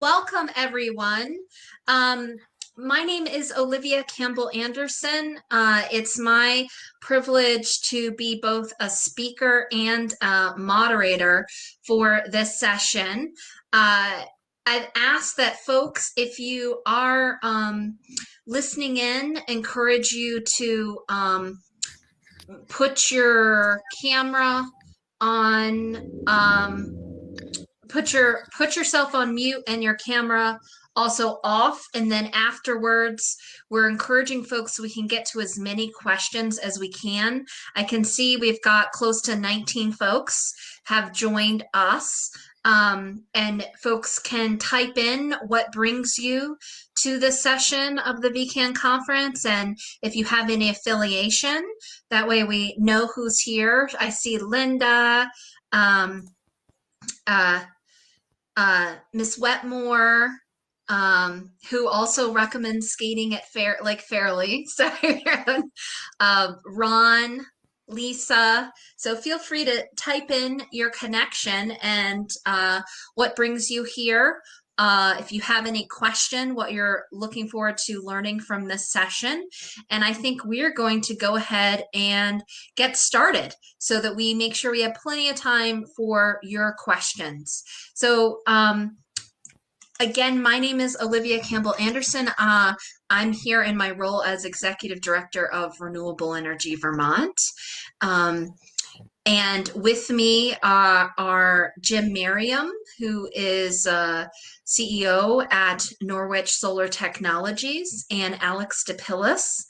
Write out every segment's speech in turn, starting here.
Welcome, everyone. Um, my name is Olivia Campbell Anderson. It's my privilege to be both a speaker and a moderator for this session. I've asked that folks, if you are listening in, encourage you to put your camera on. Put yourself on mute and your camera also off, and then afterwards we're encouraging folks so we can get to as many questions as we can. I can see we've got close to 19 folks have joined us, and folks can type in what brings you to the session of the VECAN conference, and if you have any affiliation, that way we know who's here. I see Linda, um, uh, Miss Wetmore, who also recommends skating at Lake Fairleigh. So, Ron, Lisa. So feel free to type in your connection and what brings you here. If you have any question, what you're looking forward to learning from this session. And I think we're going to go ahead and get started so that we make sure we have plenty of time for your questions. So again, my name is Olivia Campbell Anderson. I'm here in my role as Executive Director of Renewable Energy Vermont. And with me are Jim Merriam, who is CEO at Norwich Solar Technologies, and Alex DePillis,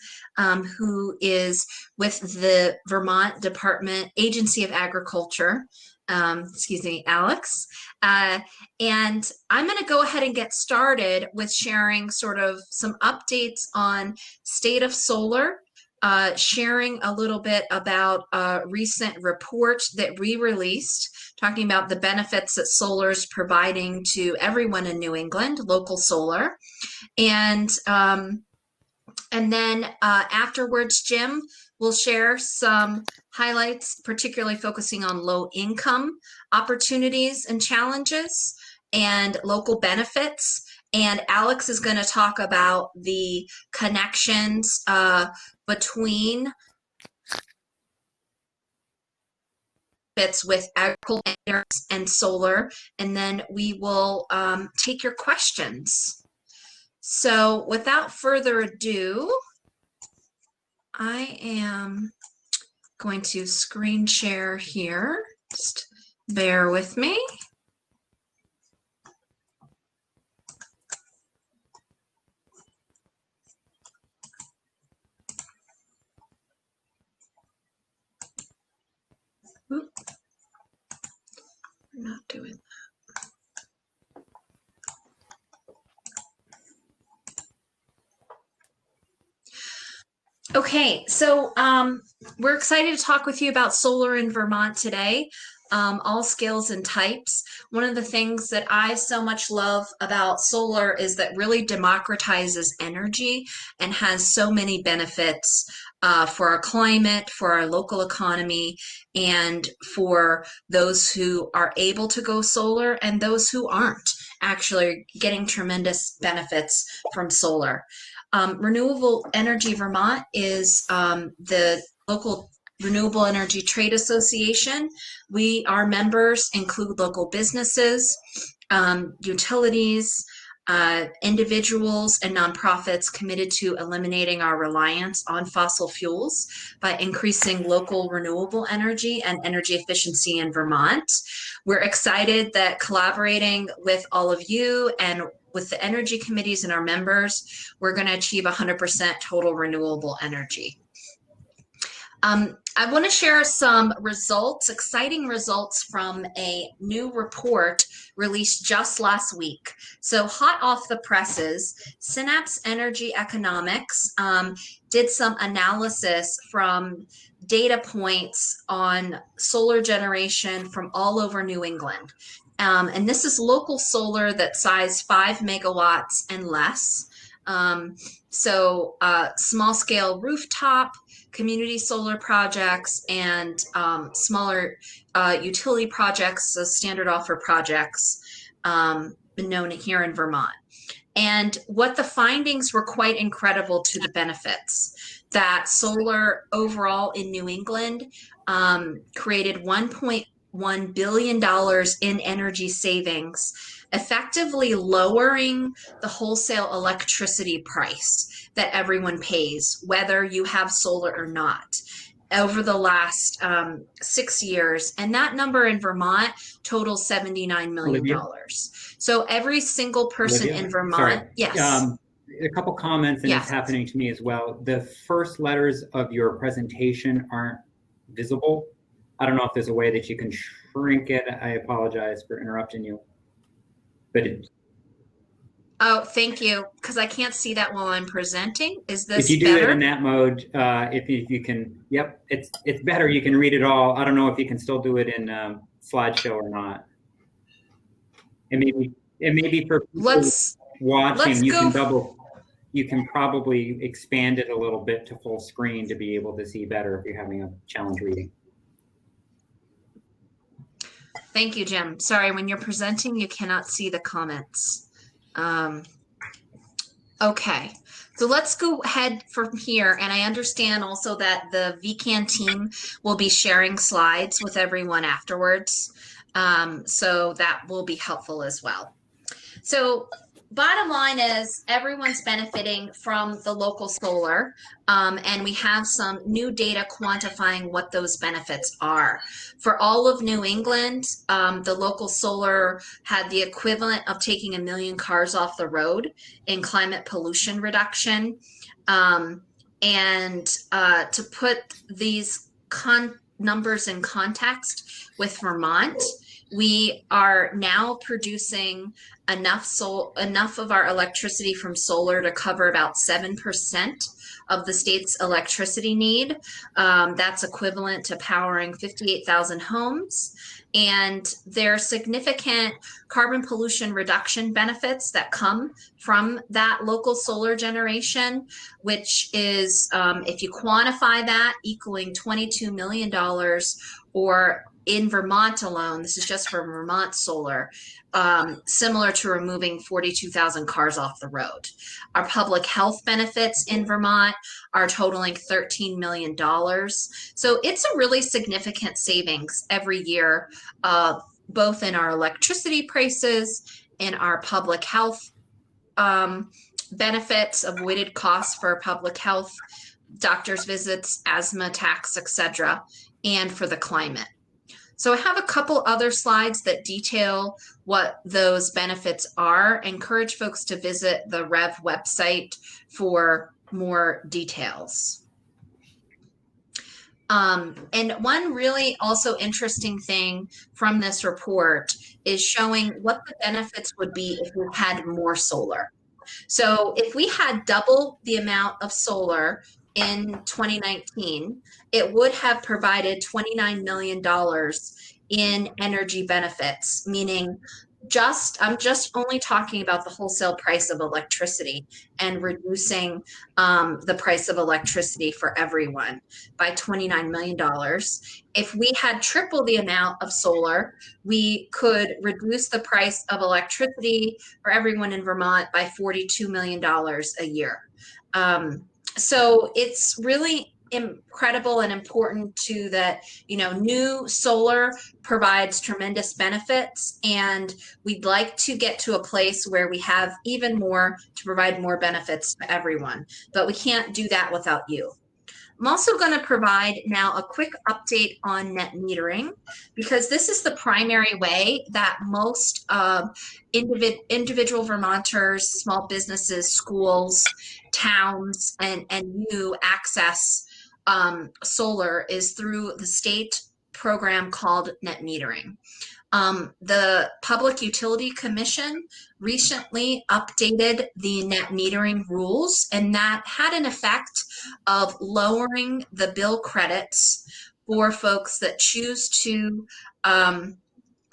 who is with the Vermont Department Agency of Agriculture. Excuse me, Alex. And I'm going to go ahead and get started with sharing sort of some updates on state of solar, sharing a little bit about a recent report that we released talking about the benefits that solar is providing to everyone in New England, local solar. And then afterwards, Jim will share some highlights, particularly focusing on low income opportunities and challenges and local benefits. And Alex is going to talk about the connections between benefits with agriculture and solar. And then we will take your questions. So without further ado, I am going to screen share here. Just bear with me. Oop. I'm not doing that. Okay, so we're excited to talk with you about solar in Vermont today, all scales and types. One of the things that I so much love about solar is that really democratizes energy and has so many benefits for our climate, for our local economy, and for those who are able to go solar and those who aren't actually getting tremendous benefits from solar. Renewable Energy Vermont is the local Renewable Energy Trade Association. Our members include local businesses, utilities, individuals, and nonprofits committed to eliminating our reliance on fossil fuels by increasing local renewable energy and energy efficiency in Vermont. We're excited that collaborating with all of you and with the energy committees and our members, we're going to achieve 100% total renewable energy. I want to share some results, exciting results from a new report released just last week. So hot off the presses, Synapse Energy Economics did some analysis from data points on solar generation from all over New England. And this is local solar that size 5 megawatts and less. So small scale rooftop, community solar projects, and smaller utility projects, so standard offer projects. been known here in Vermont. And what the findings were quite incredible to the benefits that solar overall in New England created $1.1 billion in energy savings, effectively lowering the wholesale electricity price that everyone pays, whether you have solar or not, over the last 6 years. And that number in Vermont totals $79 million. Olivia? So every single person Olivia? in Vermont, Sorry. yes. A couple comments, and Yes. it's happening to me as well. The first letters of your presentation aren't visible. I don't know if there's a way that you can shrink it. I apologize for interrupting you. But Oh, thank you, because I can't see that while I'm presenting. Is this if you do better? it in that mode, if you can, yep, it's better. You can read it all. I don't know if you can still do it in slideshow or not. And maybe for people watching, you can probably expand it a little bit to full screen to be able to see better if you're having a challenge reading. Thank you, Jim. Sorry, when you're presenting, you cannot see the comments. Okay, so let's go ahead from here. And I understand also that the VECAN team will be sharing slides with everyone afterwards. So that will be helpful as well. So bottom line is everyone's benefiting from the local solar, and we have some new data quantifying what those benefits are. For all of New England, the local solar had the equivalent of taking 1 million cars off the road in climate pollution reduction. To put these numbers in context with Vermont, we are now producing enough of our electricity from solar to cover about 7% of the state's electricity need. That's equivalent to powering 58,000 homes. And there are significant carbon pollution reduction benefits that come from that local solar generation, which is, if you quantify that, equaling $22 million, or in Vermont alone, this is just for Vermont solar, similar to removing 42,000 cars off the road. Our public health benefits in Vermont are totaling $13 million. So it's a really significant savings every year, both in our electricity prices, in our public health benefits, avoided costs for public health, doctor's visits, asthma attacks, etc., and for the climate. So I have a couple other slides that detail what those benefits are. I encourage folks to visit the REV website for more details. And one really also interesting thing from this report is showing what the benefits would be if we had more solar. So if we had double the amount of solar in 2019, it would have provided $29 million in energy benefits, meaning I'm just only talking about the wholesale price of electricity and reducing the price of electricity for everyone by $29 million. If we had triple the amount of solar, we could reduce the price of electricity for everyone in Vermont by $42 million a year. So it's really incredible and important too that, new solar provides tremendous benefits, and we'd like to get to a place where we have even more to provide more benefits to everyone, but we can't do that without you. I'm also going to provide now a quick update on net metering, because this is the primary way that most individual Vermonters, small businesses, schools, towns, and you access solar is through the state program called net metering. The Public Utility Commission recently updated the net metering rules, and that had an effect of lowering the bill credits for folks that choose to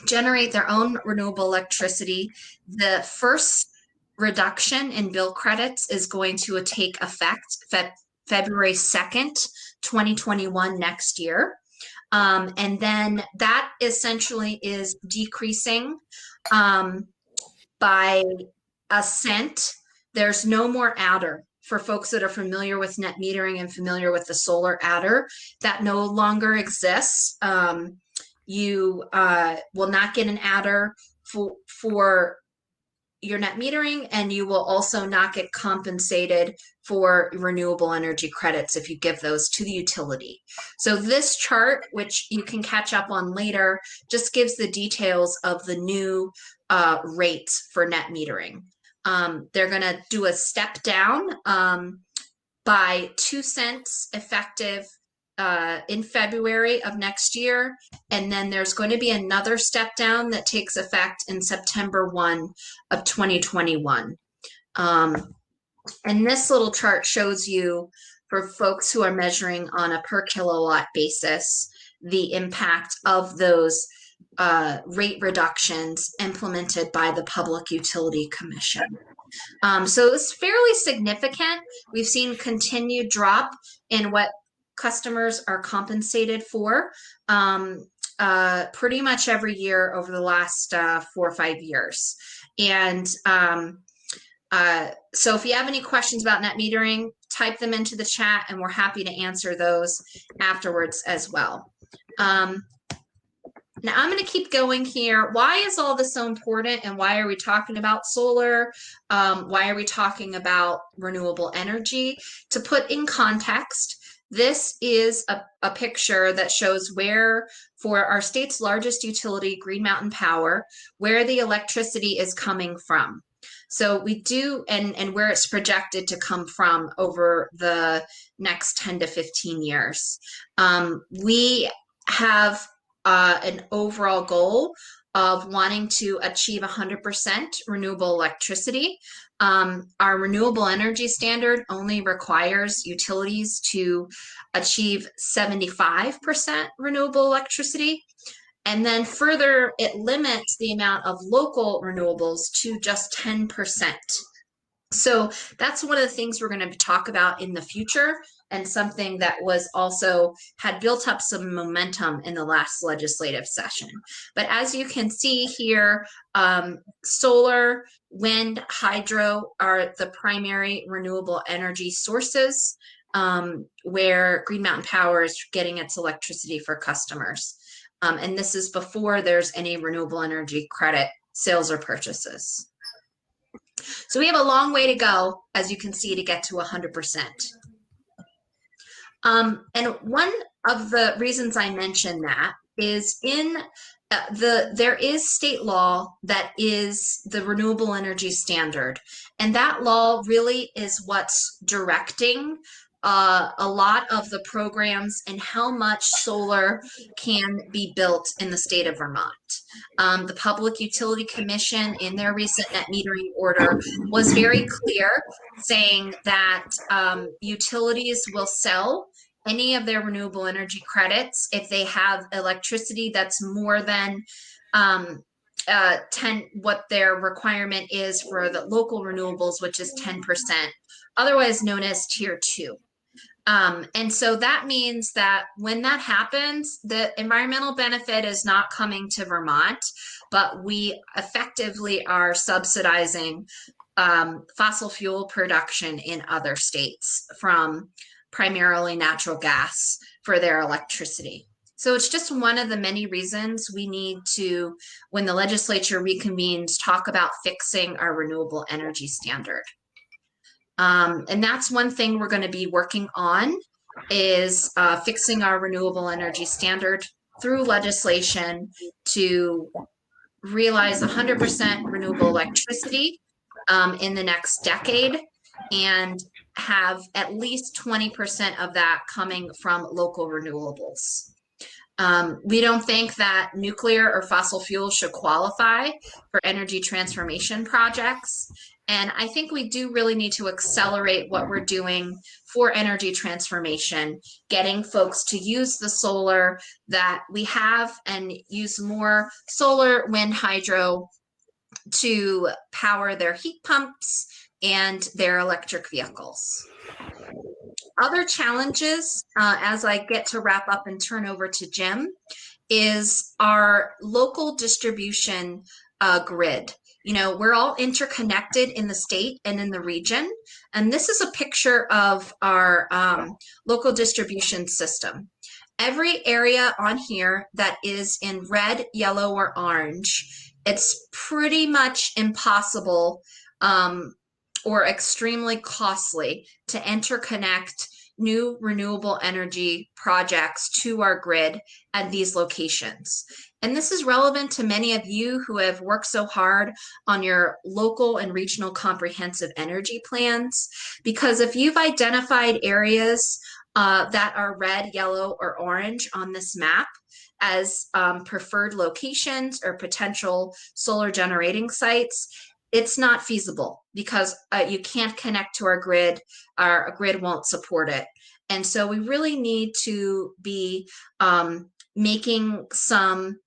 generate their own renewable electricity. The first reduction in bill credits is going to take effect February 2nd, 2021, next year. And then that essentially is decreasing by by a cent. There's no more adder. For folks that are familiar with net metering and familiar with the solar adder, that no longer exists. You will not get an adder for your net metering, and you will also not get compensated for renewable energy credits if you give those to the utility. So this chart, which you can catch up on later, just gives the details of the new rates for net metering. They're going to do a step down by 2 cents effective in February of next year. And then there's going to be another step down that takes effect in September 1 of 2021. And this little chart shows you, for folks who are measuring on a per kilowatt basis, the impact of those rate reductions implemented by the Public Utility Commission. So it's fairly significant. We've seen continued drop in what customers are compensated for pretty much every year over the last 4 or 5 years. And so if you have any questions about net metering, type them into the chat and we're happy to answer those afterwards as well. Now I'm going to keep going here. Why is all this so important, and why are we talking about solar? Why are we talking about renewable energy? To put in context, this is a picture that shows where, for our state's largest utility, Green Mountain Power, where the electricity is coming from. So we do, and where it's projected to come from over the next 10 to 15 years. We have an overall goal of wanting to achieve 100% renewable electricity. Our renewable energy standard only requires utilities to achieve 75% renewable electricity. And then further, it limits the amount of local renewables to just 10%. So that's one of the things we're going to talk about in the future, and something that was also had built up some momentum in the last legislative session. But as you can see here, solar, wind, hydro are the primary renewable energy sources where Green Mountain Power is getting its electricity for customers. And this is before there's any renewable energy credit sales or purchases. So we have a long way to go, as you can see, to get to 100%. And one of the reasons I mention that is in there is state law that is the renewable energy standard. And that law really is what's directing a lot of the programs and how much solar can be built in the state of Vermont. The Public Utility Commission, in their recent net metering order, was very clear, saying that utilities will sell any of their renewable energy credits if they have electricity that's more than 10, what their requirement is for the local renewables, which is 10%, otherwise known as Tier 2. And so that means that when that happens, the environmental benefit is not coming to Vermont, but we effectively are subsidizing fossil fuel production in other states from primarily natural gas for their electricity. So it's just one of the many reasons we need to, when the legislature reconvenes, talk about fixing our renewable energy standard. And that's one thing we're going to be working on, is fixing our renewable energy standard through legislation to realize 100% renewable electricity in the next decade, and have at least 20% of that coming from local renewables. We don't think that nuclear or fossil fuels should qualify for energy transformation projects. And I think we do really need to accelerate what we're doing for energy transformation, getting folks to use the solar that we have and use more solar, wind, hydro to power their heat pumps and their electric vehicles. Other challenges, as I get to wrap up and turn over to Jim, is our local distribution grid. You know, we're all interconnected in the state and in the region. And this is a picture of our local distribution system. Every area on here that is in red, yellow, or orange, it's pretty much impossible or extremely costly to interconnect new renewable energy projects to our grid at these locations. And this is relevant to many of you who have worked so hard on your local and regional comprehensive energy plans, because if you've identified areas that are red, yellow, or orange on this map as preferred locations or potential solar generating sites, it's not feasible because you can't connect to our grid. Our grid won't support it. And so we really need to be making some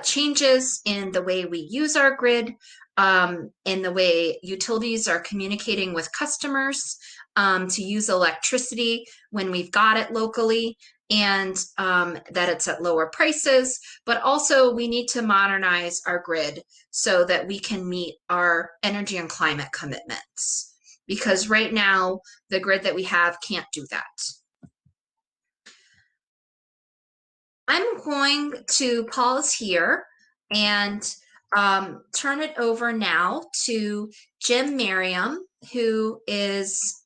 changes in the way we use our grid, in the way utilities are communicating with customers, to use electricity when we've got it locally, and that it's at lower prices. But also we need to modernize our grid so that we can meet our energy and climate commitments. Because right now, the grid that we have can't do that. I'm going to pause here and turn it over now to Jim Merriam, who is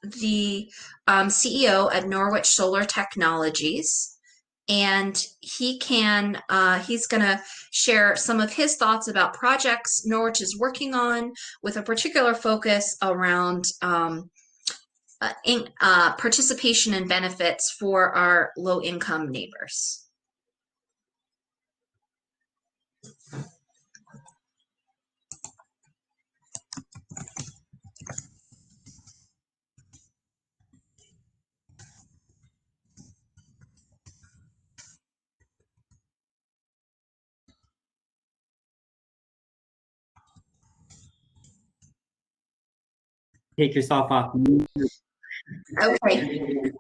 the CEO at Norwich Solar Technologies. And he's going to share some of his thoughts about projects Norwich is working on, with a particular focus around participation and benefits for our low-income neighbors. Take yourself off. Okay.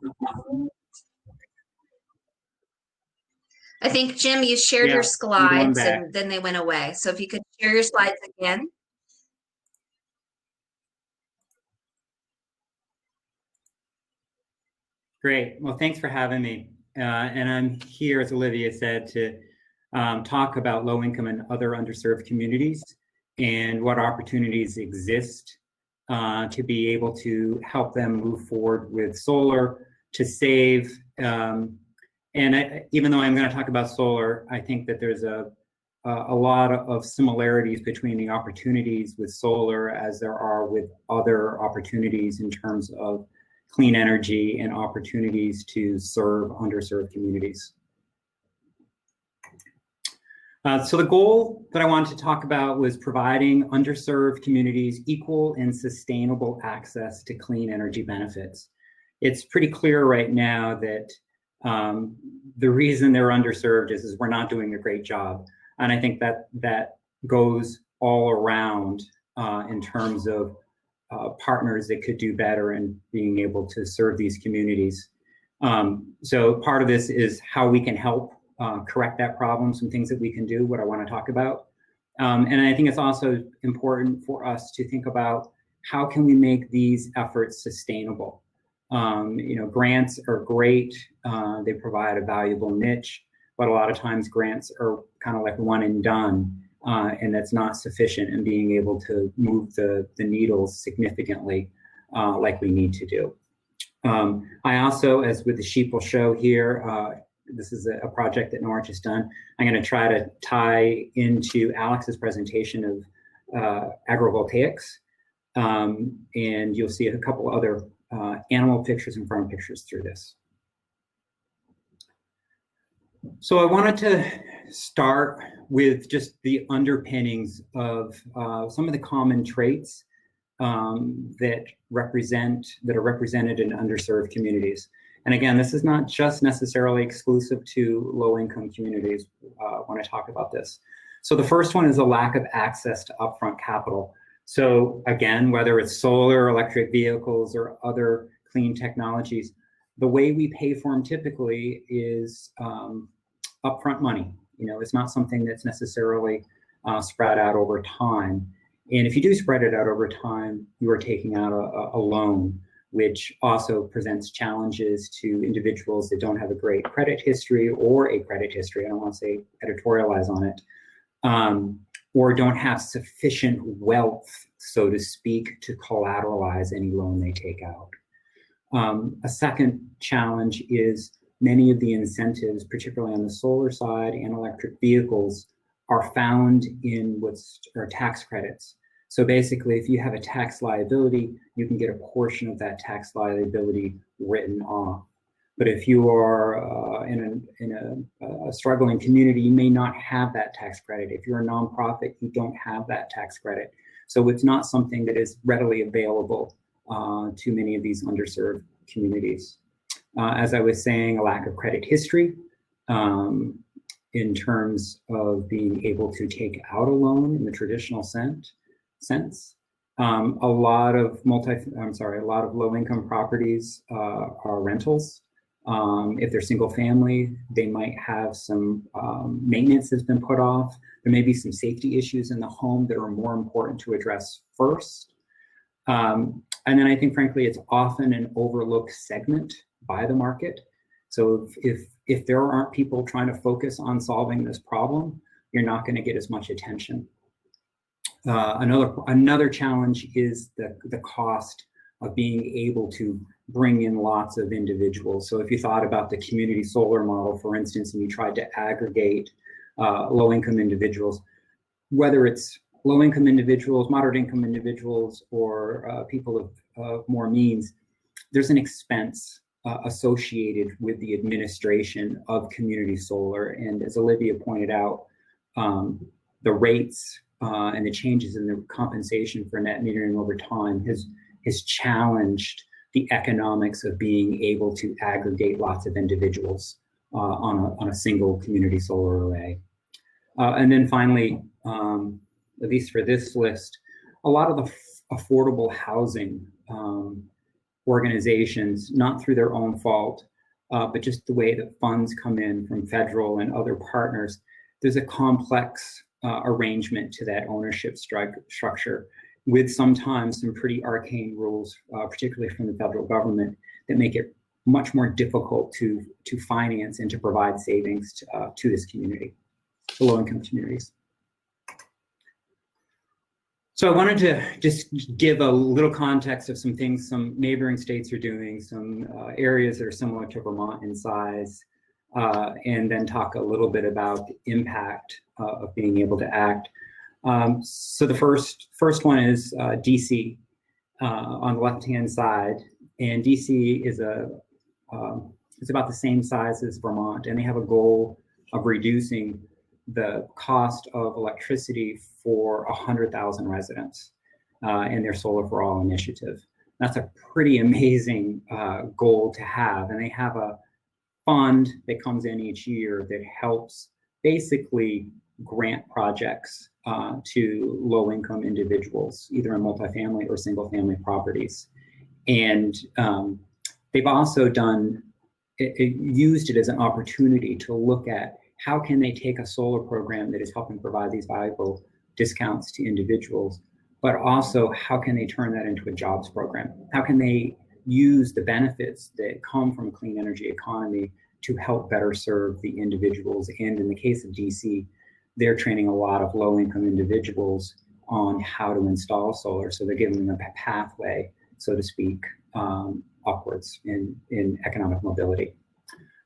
I think, Jim, you shared your slides and then they went away. So if you could share your slides again. Great. Well, thanks for having me. And I'm here, as Olivia said, to talk about low-income and other underserved communities and what opportunities exist to be able to help them move forward with solar, to save. Even though I'm going to talk about solar, I think that there's a lot of similarities between the opportunities with solar as there are with other opportunities in terms of clean energy and opportunities to serve underserved communities. So the goal that I wanted to talk about was providing underserved communities equal and sustainable access to clean energy benefits. It's pretty clear right now that the reason they're underserved is we're not doing a great job. And I think that goes all around in terms of partners that could do better in being able to serve these communities. So part of this is how we can help correct that problem, some things that we can do, what I want to talk about. And I think it's also important for us to think about how can we make these efforts sustainable. Grants are great. They provide a valuable niche, but a lot of times grants are kind of like one and done. And that's not sufficient in being able to move the needles significantly like we need to do. I also, as with the sheep will show here, this is a project that Norwich has done. I'm going to try to tie into Alex's presentation of agrivoltaics. And you'll see a couple other animal pictures and farm pictures through this. So I wanted to start with just the underpinnings of some of the common traits that are represented in underserved communities. And again, this is not just necessarily exclusive to low-income communities when I talk about this. So the first one is a lack of access to upfront capital. So again, whether it's solar, electric vehicles, or other clean technologies, the way we pay for them typically is upfront money. It's not something that's necessarily spread out over time. And if you do spread it out over time, you are taking out a loan, which also presents challenges to individuals that don't have a great credit history or a credit history. I don't want to say editorialize on it, or don't have sufficient wealth, so to speak, to collateralize any loan they take out. A second challenge is many of the incentives, particularly on the solar side and electric vehicles, are found in what's tax credits. So basically, if you have a tax liability, you can get a portion of that tax liability written off. But if you are in a struggling community, you may not have that tax credit. If you're a nonprofit, you don't have that tax credit. So it's not something that is readily available to many of these underserved communities. As I was saying, a lack of credit history in terms of being able to take out a loan in the traditional sense. A lot of low-income properties are rentals. If they're single family, they might have some maintenance that's been put off. There may be some safety issues in the home that are more important to address first. And then I think, frankly, it's often an overlooked segment by the market. So if there aren't people trying to focus on solving this problem, you're not going to get as much attention. Another challenge is the cost of being able to bring in lots of individuals. So if you thought about the community solar model, for instance, and you tried to aggregate low-income individuals, whether it's low-income individuals, moderate-income individuals, or people of more means, there's an expense associated with the administration of community solar. And as Olivia pointed out, the rates and the changes in the compensation for net metering over time has challenged the economics of being able to aggregate lots of individuals on a single community solar array. And then finally, at least for this list, a lot of the affordable housing organizations, not through their own fault, but just the way that funds come in from federal and other partners, there's a complex arrangement to that ownership structure, with sometimes some pretty arcane rules, particularly from the federal government, that make it much more difficult to finance and to provide savings to this community, to low-income communities. So I wanted to just give a little context of some things some neighboring states are doing, some areas that are similar to Vermont in size, and then talk a little bit about the impact of being able to act. So the first one is DC on the left-hand side, and DC is it's about the same size as Vermont, and they have a goal of reducing the cost of electricity for 100,000 residents in their Solar for All initiative. That's a pretty amazing goal to have, and they have a fund that comes in each year that helps basically grant projects to low-income individuals, either in multifamily or single-family properties. And they've also used it as an opportunity to look at how can they take a solar program that is helping provide these valuable discounts to individuals, but also how can they turn that into a jobs program? How can they use the benefits that come from a clean energy economy to help better serve the individuals? And in the case of DC, they're training a lot of low-income individuals on how to install solar. So they're giving them a pathway, so to speak, upwards in economic mobility.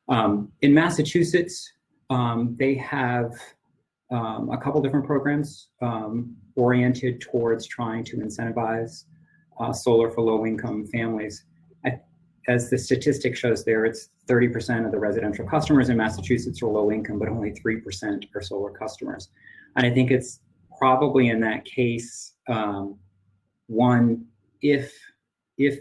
In Massachusetts, they have a couple different programs oriented towards trying to incentivize solar for low-income families. As the statistic shows there, it's 30% of the residential customers in Massachusetts are low income, but only 3% are solar customers. And I think it's probably in that case, one, if you're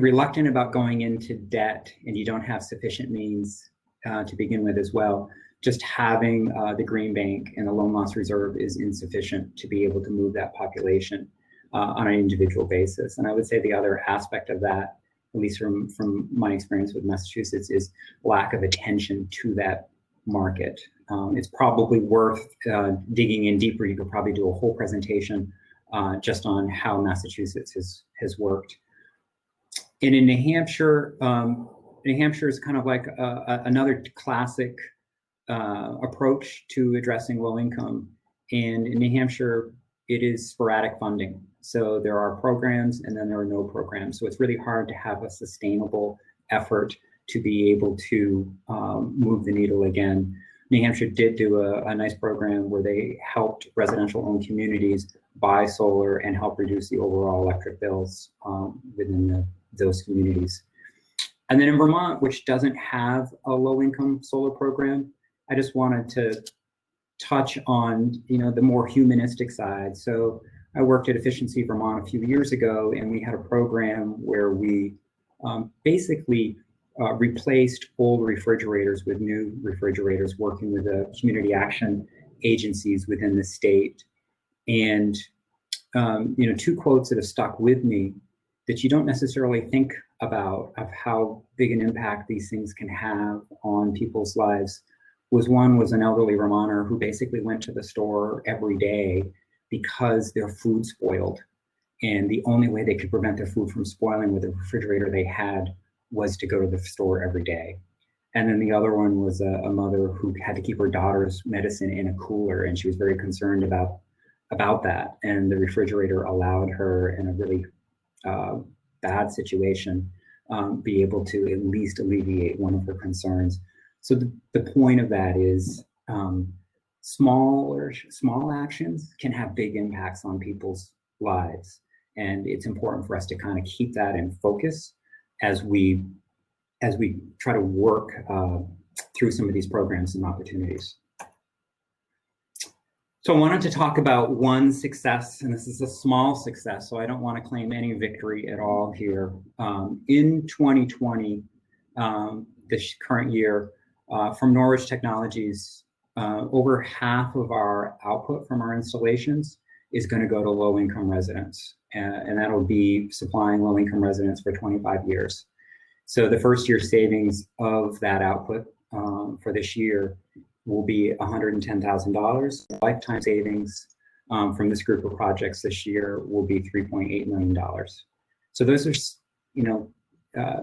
reluctant about going into debt and you don't have sufficient means to begin with as well, just having the green bank and the loan loss reserve is insufficient to be able to move that population on an individual basis. And I would say the other aspect of that, at least from my experience with Massachusetts, is lack of attention to that market. It's probably worth digging in deeper. You could probably do a whole presentation just on how Massachusetts has worked. And in New Hampshire is kind of like another classic approach to addressing low income. And in New Hampshire, it is sporadic funding. So there are programs and then there are no programs. So it's really hard to have a sustainable effort to be able to move the needle again. New Hampshire did do a nice program where they helped residential owned communities buy solar and help reduce the overall electric bills within those communities. And then in Vermont, which doesn't have a low income solar program, I just wanted to touch on, the more humanistic side. So I worked at Efficiency Vermont a few years ago, and we had a program where we basically replaced old refrigerators with new refrigerators, working with the community action agencies within the state. And two quotes that have stuck with me that you don't necessarily think about of how big an impact these things can have on people's lives was an elderly Vermonter who basically went to the store every day because their food spoiled. And the only way they could prevent their food from spoiling with the refrigerator they had was to go to the store every day. And then the other one was a mother who had to keep her daughter's medicine in a cooler, and she was very concerned about that. And the refrigerator allowed her, in a really bad situation, be able to at least alleviate one of her concerns. So the point of that is small actions can have big impacts on people's lives. And it's important for us to kind of keep that in focus as we try to work through some of these programs and opportunities. So I wanted to talk about one success, and this is a small success, so I don't want to claim any victory at all here. In 2020, this current year, from Norwich Technologies, over half of our output from our installations is going to go to low-income residents, and that'll be supplying low-income residents for 25 years. So the first year savings of that output for this year will be $110,000. Lifetime savings from this group of projects this year will be $3.8 million. So those are,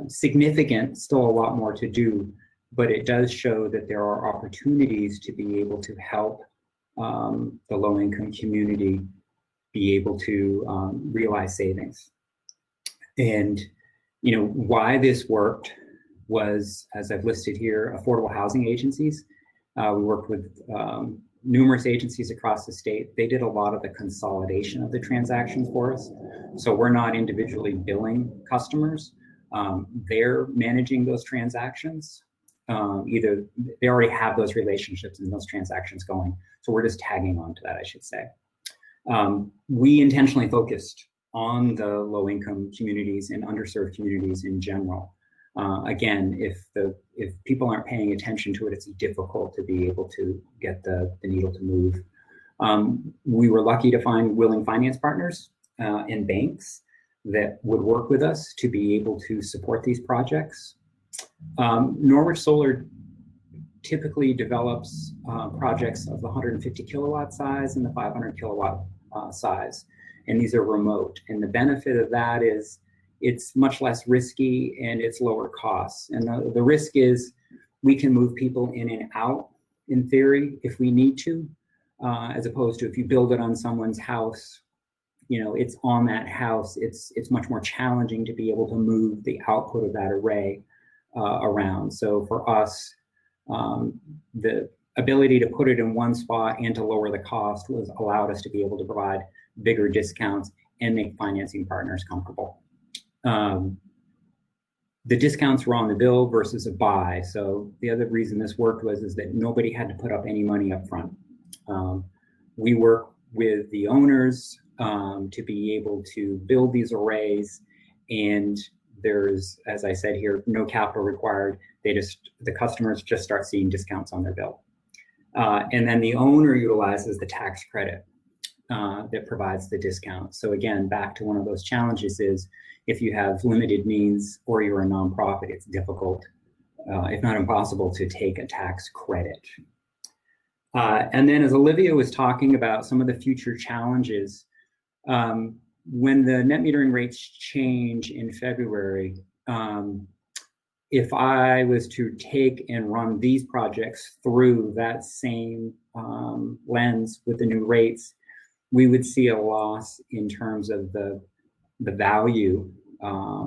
significant, still a lot more to do, but it does show that there are opportunities to be able to help the low-income community be able to realize savings. And why this worked was, as I've listed here, affordable housing agencies. We worked with numerous agencies across the state. They did a lot of the consolidation of the transactions for us. So we're not individually billing customers. They're managing those transactions. Either they already have those relationships and those transactions going. So we're just tagging on to that, I should say. We intentionally focused on the low-income communities and underserved communities in general. Again, if people aren't paying attention to it, it's difficult to be able to get the needle to move. We were lucky to find willing finance partners and banks that would work with us to be able to support these projects. Norwich Solar typically develops projects of the 150 kilowatt size and the 500 kilowatt size, and these are remote. And the benefit of that is it's much less risky and it's lower costs. And the risk is we can move people in and out, in theory, if we need to, as opposed to if you build it on someone's house, it's on that house. It's much more challenging to be able to move the output of that array around. So for us, the ability to put it in one spot and to lower the cost allowed us to be able to provide bigger discounts and make financing partners comfortable. The discounts were on the bill versus a buy. So the other reason this worked is that nobody had to put up any money up front. We work with the owners to be able to build these arrays, and there's, as I said here, no capital required. The customers just start seeing discounts on their bill. And then the owner utilizes the tax credit that provides the discount. So again, back to one of those challenges is if you have limited means or you're a nonprofit, it's difficult, if not impossible, to take a tax credit. And then as Olivia was talking about some of the future challenges, when the net metering rates change in February, if I was to take and run these projects through that same lens with the new rates, we would see a loss in terms of the value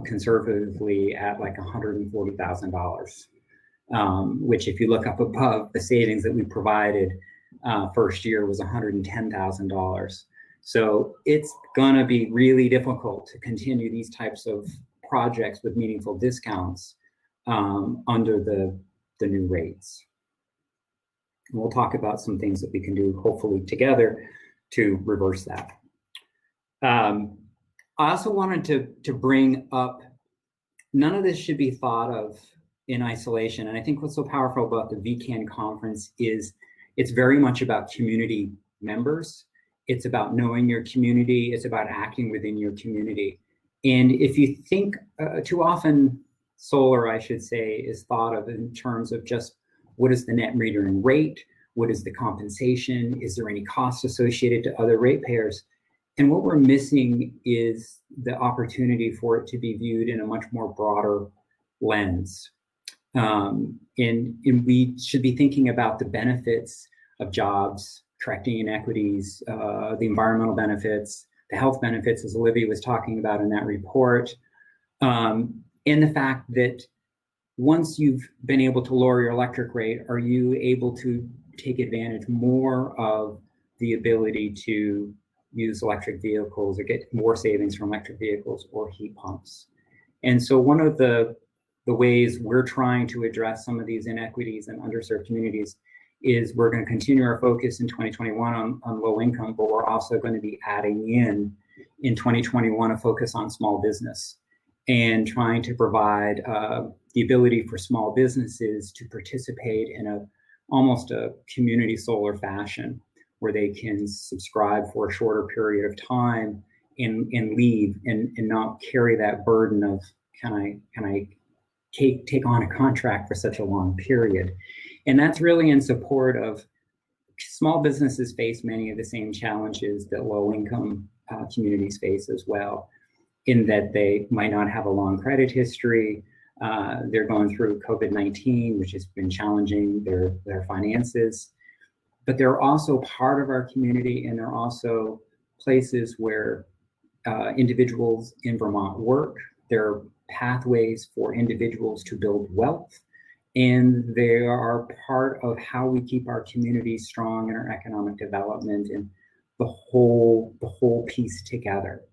conservatively at like $140,000, which if you look up above, the savings that we provided first year was $110,000. So it's gonna be really difficult to continue these types of projects with meaningful discounts under the new rates. And we'll talk about some things that we can do, hopefully together, to reverse that. I also wanted to bring up, none of this should be thought of in isolation. And I think what's so powerful about the VECAN conference is it's very much about community members. It's about knowing your community. It's about acting within your community. And if you think, too often, solar, I should say, is thought of in terms of just what is the net metering rate? What is the compensation? Is there any cost associated to other ratepayers? And what we're missing is the opportunity for it to be viewed in a much more broader lens. And we should be thinking about the benefits of jobs, correcting inequities, the environmental benefits, the health benefits, as Olivia was talking about in that report, and the fact that once you've been able to lower your electric rate, are you able to take advantage more of the ability to use electric vehicles or get more savings from electric vehicles or heat pumps? And so one of the ways we're trying to address some of these inequities in underserved communities is we're going to continue our focus in 2021 on low income, but we're also going to be adding in 2021 a focus on small business and trying to provide the ability for small businesses to participate in almost a community solar fashion, where they can subscribe for a shorter period of time and leave and not carry that burden of can I take on a contract for such a long period. And that's really in support of small businesses face many of the same challenges that low income communities face as well, in that they might not have a long credit history. They're going through COVID-19, which has been challenging their finances, but they're also part of our community, and they're also places where individuals in Vermont work. They're pathways for individuals to build wealth, and they are part of how we keep our communities strong in our economic development and the whole piece together.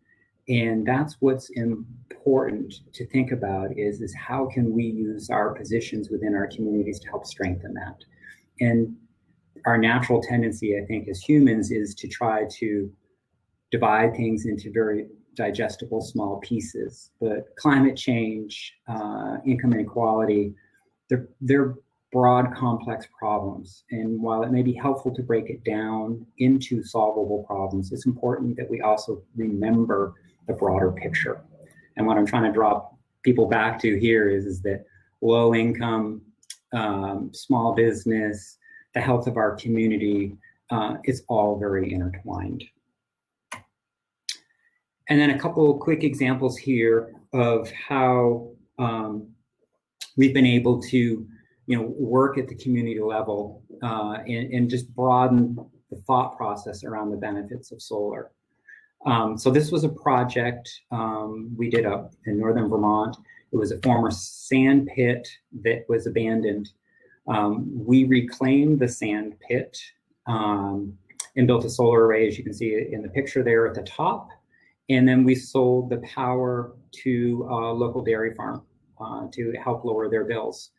And that's what's important to think about is how can we use our positions within our communities to help strengthen that. And our natural tendency, I think, as humans is to try to divide things into very digestible small pieces. But climate change, income inequality, they're broad, complex problems. And while it may be helpful to break it down into solvable problems, it's important that we also remember the broader picture. And what I'm trying to draw people back to here is that low income, small business, the health of our community, it's all very intertwined. And then a couple of quick examples here of how we've been able to, work at the community level and just broaden the thought process around the benefits of solar. So this was a project we did up in northern Vermont. It was a former sand pit that was abandoned. We reclaimed the sand pit and built a solar array, as you can see in the picture there at the top. And then we sold the power to a local dairy farm to help lower their bills.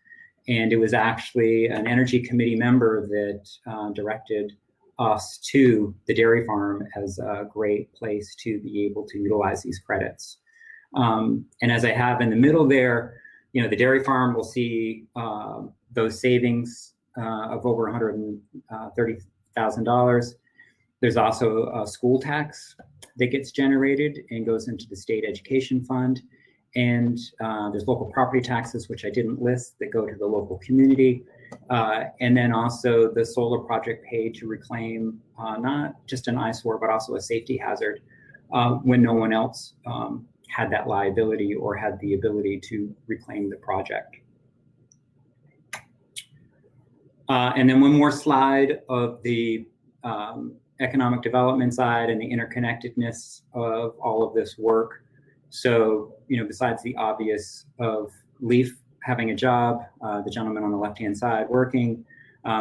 And it was actually an energy committee member that directed us to the dairy farm as a great place to be able to utilize these credits. And as I have in the middle there, the dairy farm will see those savings of over $130,000. There's also a school tax that gets generated and goes into the state education fund. and there's local property taxes, which I didn't list, that go to the local community. And then also the solar project paid to reclaim not just an eyesore, but also a safety hazard when no one else had that liability or had the ability to reclaim the project. And then one more slide of the economic development side and the interconnectedness of all of this work. So, you know, besides the obvious of Leaf having a job, the gentleman on the left-hand side working,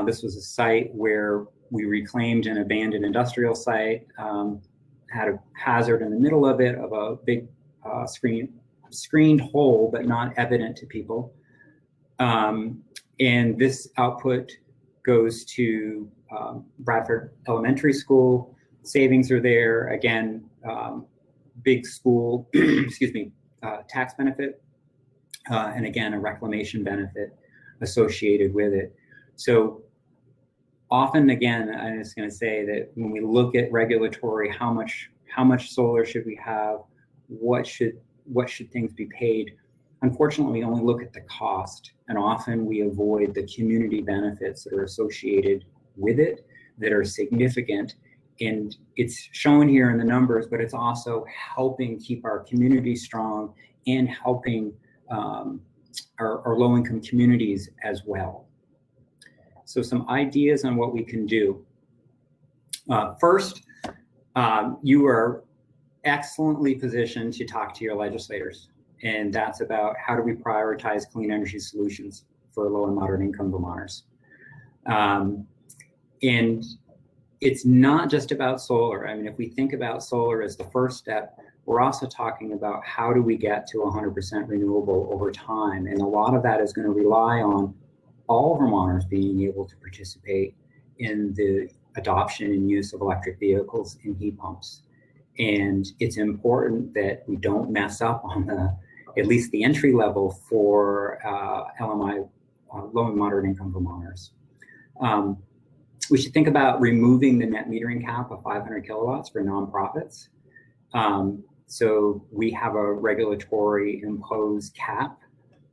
this was a site where we reclaimed an abandoned industrial site, had a hazard in the middle of it of a big screened hole, but not evident to people. And this output goes to Bradford Elementary School. Savings are there. Again, big school, excuse me, tax benefit. And again, a reclamation benefit associated with it. So often, again, I'm just going to say that when we look at regulatory, how much solar should we have? What should things be paid? Unfortunately, we only look at the cost, and often we avoid the community benefits that are associated with it that are significant. And it's shown here in the numbers, but it's also helping keep our community strong and helping our low-income communities as well. So some ideas on what we can do. First, you are excellently positioned to talk to your legislators. And that's about how do we prioritize clean energy solutions for low and moderate income Vermonters. And it's not just about solar. I mean, if we think about solar as the first step, we're also talking about how do we get to 100% renewable over time. And a lot of that is going to rely on all Vermonters being able to participate in the adoption and use of electric vehicles and heat pumps. And it's important that we don't mess up on at least the entry level for LMI, low and moderate income Vermonters. We should think about removing the net metering cap of 500 kilowatts for nonprofits. So we have a regulatory imposed cap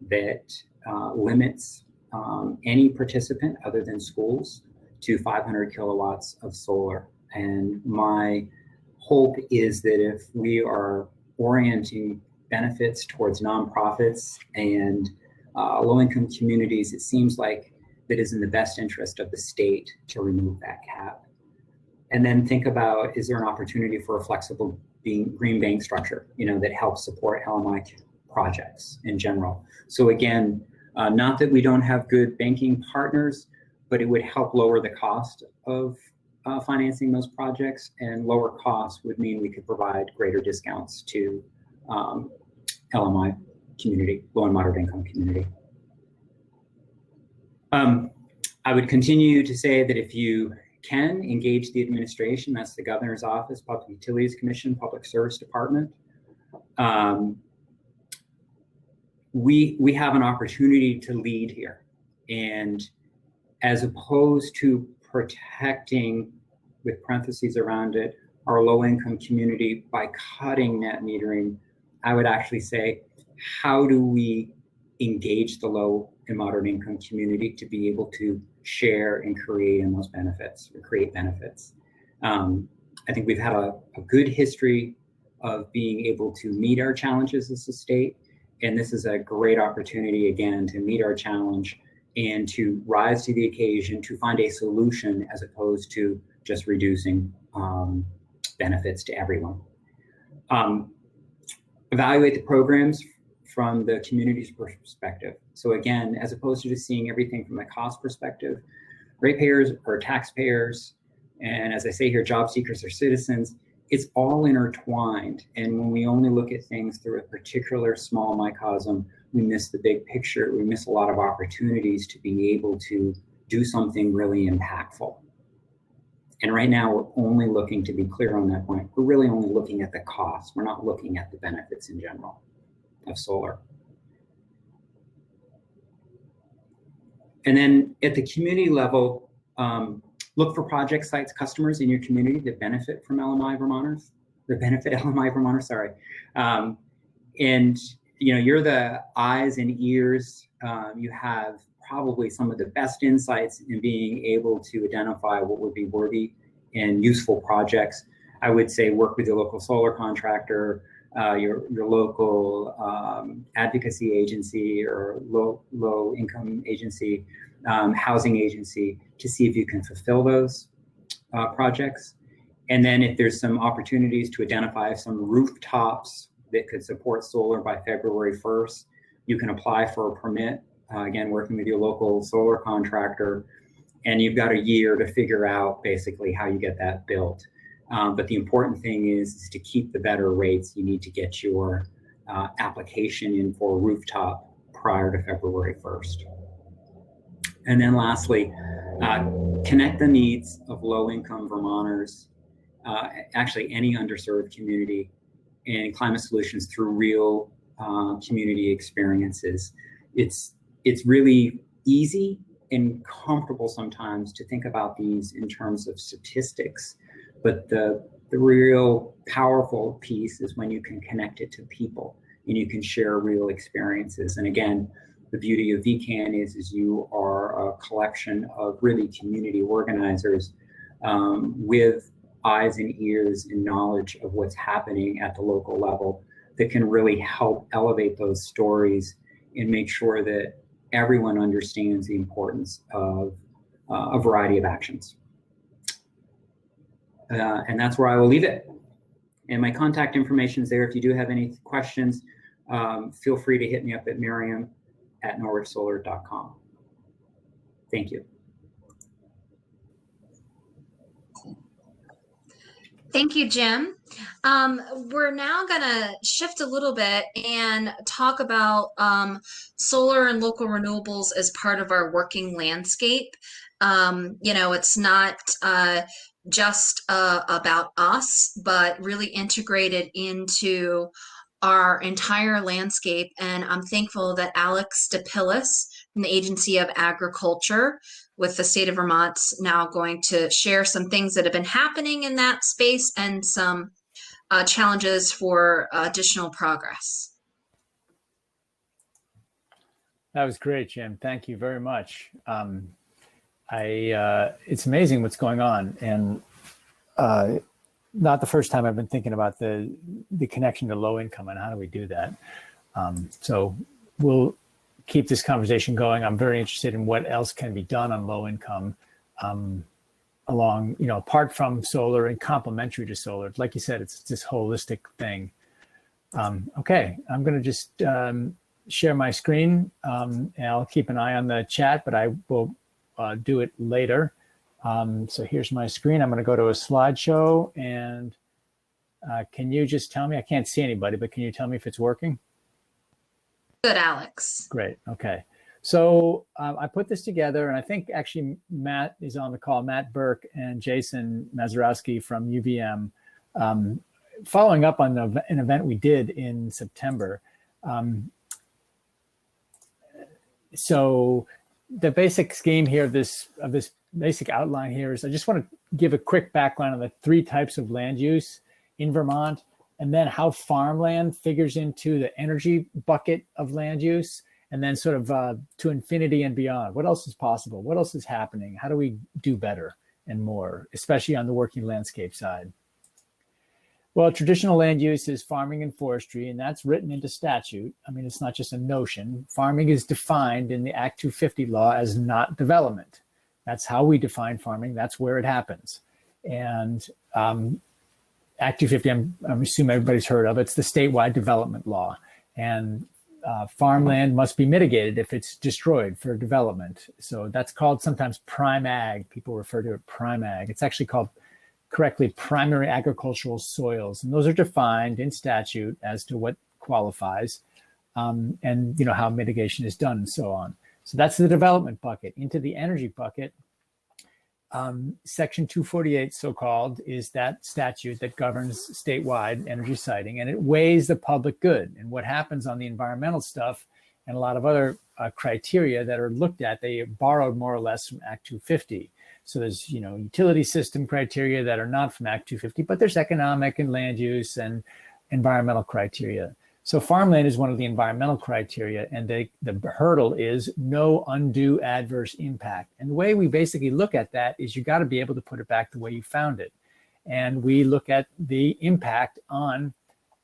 that limits any participant other than schools to 500 kilowatts of solar. And my hope is that if we are orienting benefits towards nonprofits and low-income communities, it seems like that is in the best interest of the state to remove that cap. And then think about, is there an opportunity for a flexible green bank structure, you know, that helps support LMI projects in general? So again, not that we don't have good banking partners, but it would help lower the cost of financing those projects, and lower costs would mean we could provide greater discounts to LMI community, low and moderate income community. I would continue to say that if you can engage the administration, that's the Governor's Office, Public Utilities Commission, Public Service Department, we have an opportunity to lead here. And as opposed to protecting, with parentheses around it, our low-income community by cutting net metering, I would actually say, how do we engage the low and moderate income community to be able to share and create in those benefits, or create benefits? I think we've had a good history of being able to meet our challenges as a state, and this is a great opportunity again to meet our challenge and to rise to the occasion to find a solution as opposed to just reducing benefits to everyone. Evaluate the programs from the community's perspective. So again, as opposed to just seeing everything from a cost perspective, ratepayers or taxpayers, and as I say here, job seekers or citizens, it's all intertwined. And when we only look at things through a particular small microcosm, we miss the big picture. We miss a lot of opportunities to be able to do something really impactful. And right now, we're only looking, to be clear on that point, we're really only looking at the cost. We're not looking at the benefits in general of solar. And then at the community level, look for project sites, customers in your community that benefit from LMI Vermonters, and you're the eyes and ears. You have probably some of the best insights in being able to identify what would be worthy and useful projects. I would say work with your local solar contractor, your local advocacy agency or low income agency, housing agency, to see if you can fulfill those projects. And then if there's some opportunities to identify some rooftops that could support solar by February 1st, you can apply for a permit, again, working with your local solar contractor, and you've got a year to figure out basically how you get that built. But the important thing is to keep the better rates. You need to get your application in for a rooftop prior to February 1st. And then lastly, connect the needs of low-income Vermonters, actually any underserved community, and climate solutions through real community experiences. It's really easy and comfortable sometimes to think about these in terms of statistics, but the real powerful piece is when you can connect it to people and you can share real experiences. And again, the beauty of VECAN is you are a collection of really community organizers with eyes and ears and knowledge of what's happening at the local level that can really help elevate those stories and make sure that everyone understands the importance of a variety of actions. And that's where I will leave it. And my contact information is there. If you do have any questions, feel free to hit me up at Miriam@norwichsolar.com. Thank you. Thank you, Jim. We're now going to shift a little bit and talk about solar and local renewables as part of our working landscape. It's not just about us, but really integrated into our entire landscape. And I'm thankful that Alex DePillis from the Agency of Agriculture with the state of Vermont's now going to share some things that have been happening in that space and some challenges for additional progress. That was great, Jim. Thank you very much. It's amazing what's going on, and not the first time I've been thinking about the connection to low income and how do we do that. So we'll keep this conversation going. I'm very interested in what else can be done on low income along, apart from solar and complementary to solar. Like you said, it's this holistic thing. Okay, I'm going to just share my screen, and I'll keep an eye on the chat, but I will do it later. So here's my screen. I'm going to go to a slideshow, and can you just tell me, I can't see anybody, but can you tell me if it's working? Good, Alex. Great. Okay. So I put this together, and I think actually Matt is on the call, Matt Burke and Jason Mazurowski from UVM, following up on an event we did in September. So the basic scheme here of this basic outline here is I just want to give a quick background on the 3 types of land use in Vermont, and then how farmland figures into the energy bucket of land use, and then sort of to infinity and beyond. What else is possible? What else is happening? How do we do better and more, especially on the working landscape side? Well, traditional land use is farming and forestry, and that's written into statute. I mean, it's not just a notion. Farming is defined in the Act 250 law as not development. That's how we define farming. That's where it happens. And Act 250, I'm assuming everybody's heard of. It's the statewide development law. And farmland must be mitigated if it's destroyed for development. So that's called sometimes prime ag. People refer to it prime ag. It's actually called correctly primary agricultural soils. And those are defined in statute as to what qualifies and how mitigation is done and so on. So that's the development bucket. Into the energy bucket, Section 248, so-called, is that statute that governs statewide energy siting, and it weighs the public good. And what happens on the environmental stuff and a lot of other criteria that are looked at, they borrowed more or less from Act 250. So there's, utility system criteria that are not from Act 250, but there's economic and land use and environmental criteria. So farmland is one of the environmental criteria, and the hurdle is no undue adverse impact. And the way we basically look at that is you got to be able to put it back the way you found it. And we look at the impact on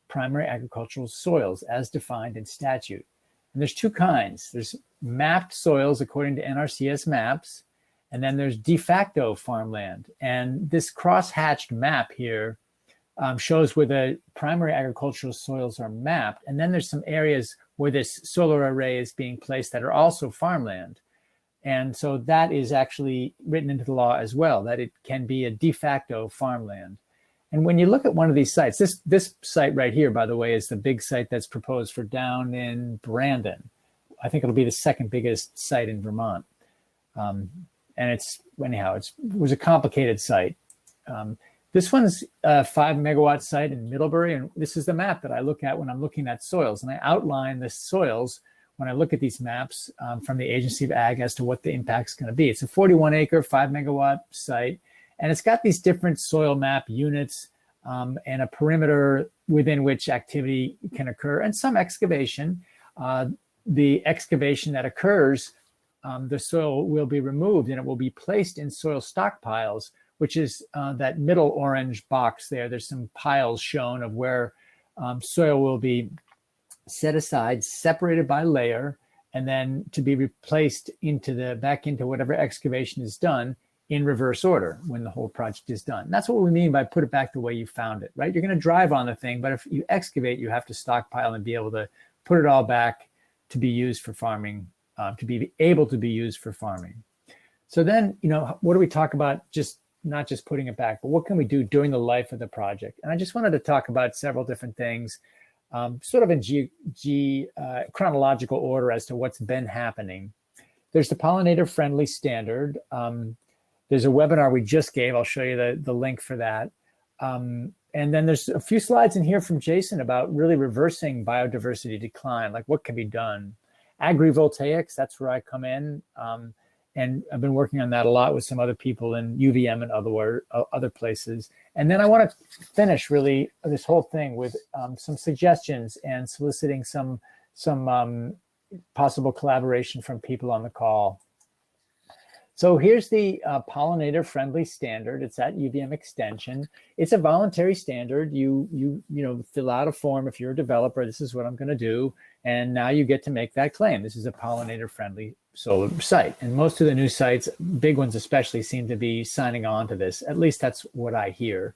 primary agricultural soils as defined in statute. And there's two kinds. There's mapped soils according to NRCS maps, and then there's de facto farmland. And this cross-hatched map here shows where the primary agricultural soils are mapped. And then there's some areas where this solar array is being placed that are also farmland. And so that is actually written into the law as well, that it can be a de facto farmland. And when you look at one of these sites, this site right here, by the way, is the big site that's proposed for down in Brandon. I think it'll be the second biggest site in Vermont. And it was a complicated site. This one's a 5 megawatt site in Middlebury, and this is the map that I look at when I'm looking at soils. And I outline the soils when I look at these maps from the Agency of Ag as to what the impact's going to be. It's a 41 acre, 5 megawatt site, and it's got these different soil map units and a perimeter within which activity can occur and some excavation. The excavation that occurs, the soil will be removed and it will be placed in soil stockpiles, which is that middle orange box there. There's some piles shown of where soil will be set aside, separated by layer, and then to be replaced back into whatever excavation is done in reverse order when the whole project is done. And that's what we mean by put it back the way you found it, right? You're going to drive on the thing, but if you excavate, you have to stockpile and be able to put it all back to be used for farming, to be able to be used for farming. So then, what do we talk about? Not just putting it back, but what can we do during the life of the project? And I just wanted to talk about several different things, sort of in chronological order as to what's been happening. There's the pollinator-friendly standard. There's a webinar we just gave. I'll show you the link for that. And then there's a few slides in here from Jason about really reversing biodiversity decline, like what can be done. Agrivoltaics, that's where I come in. And I've been working on that a lot with some other people in UVM and other places. And then I want to finish really this whole thing with some suggestions and soliciting some possible collaboration from people on the call. So here's the pollinator-friendly standard. It's at UVM Extension. It's a voluntary standard. You fill out a form if you're a developer. This is what I'm going to do, and now you get to make that claim. This is a pollinator-friendly solar site, and most of the new sites, big ones especially, seem to be signing on to this. At least that's what I hear.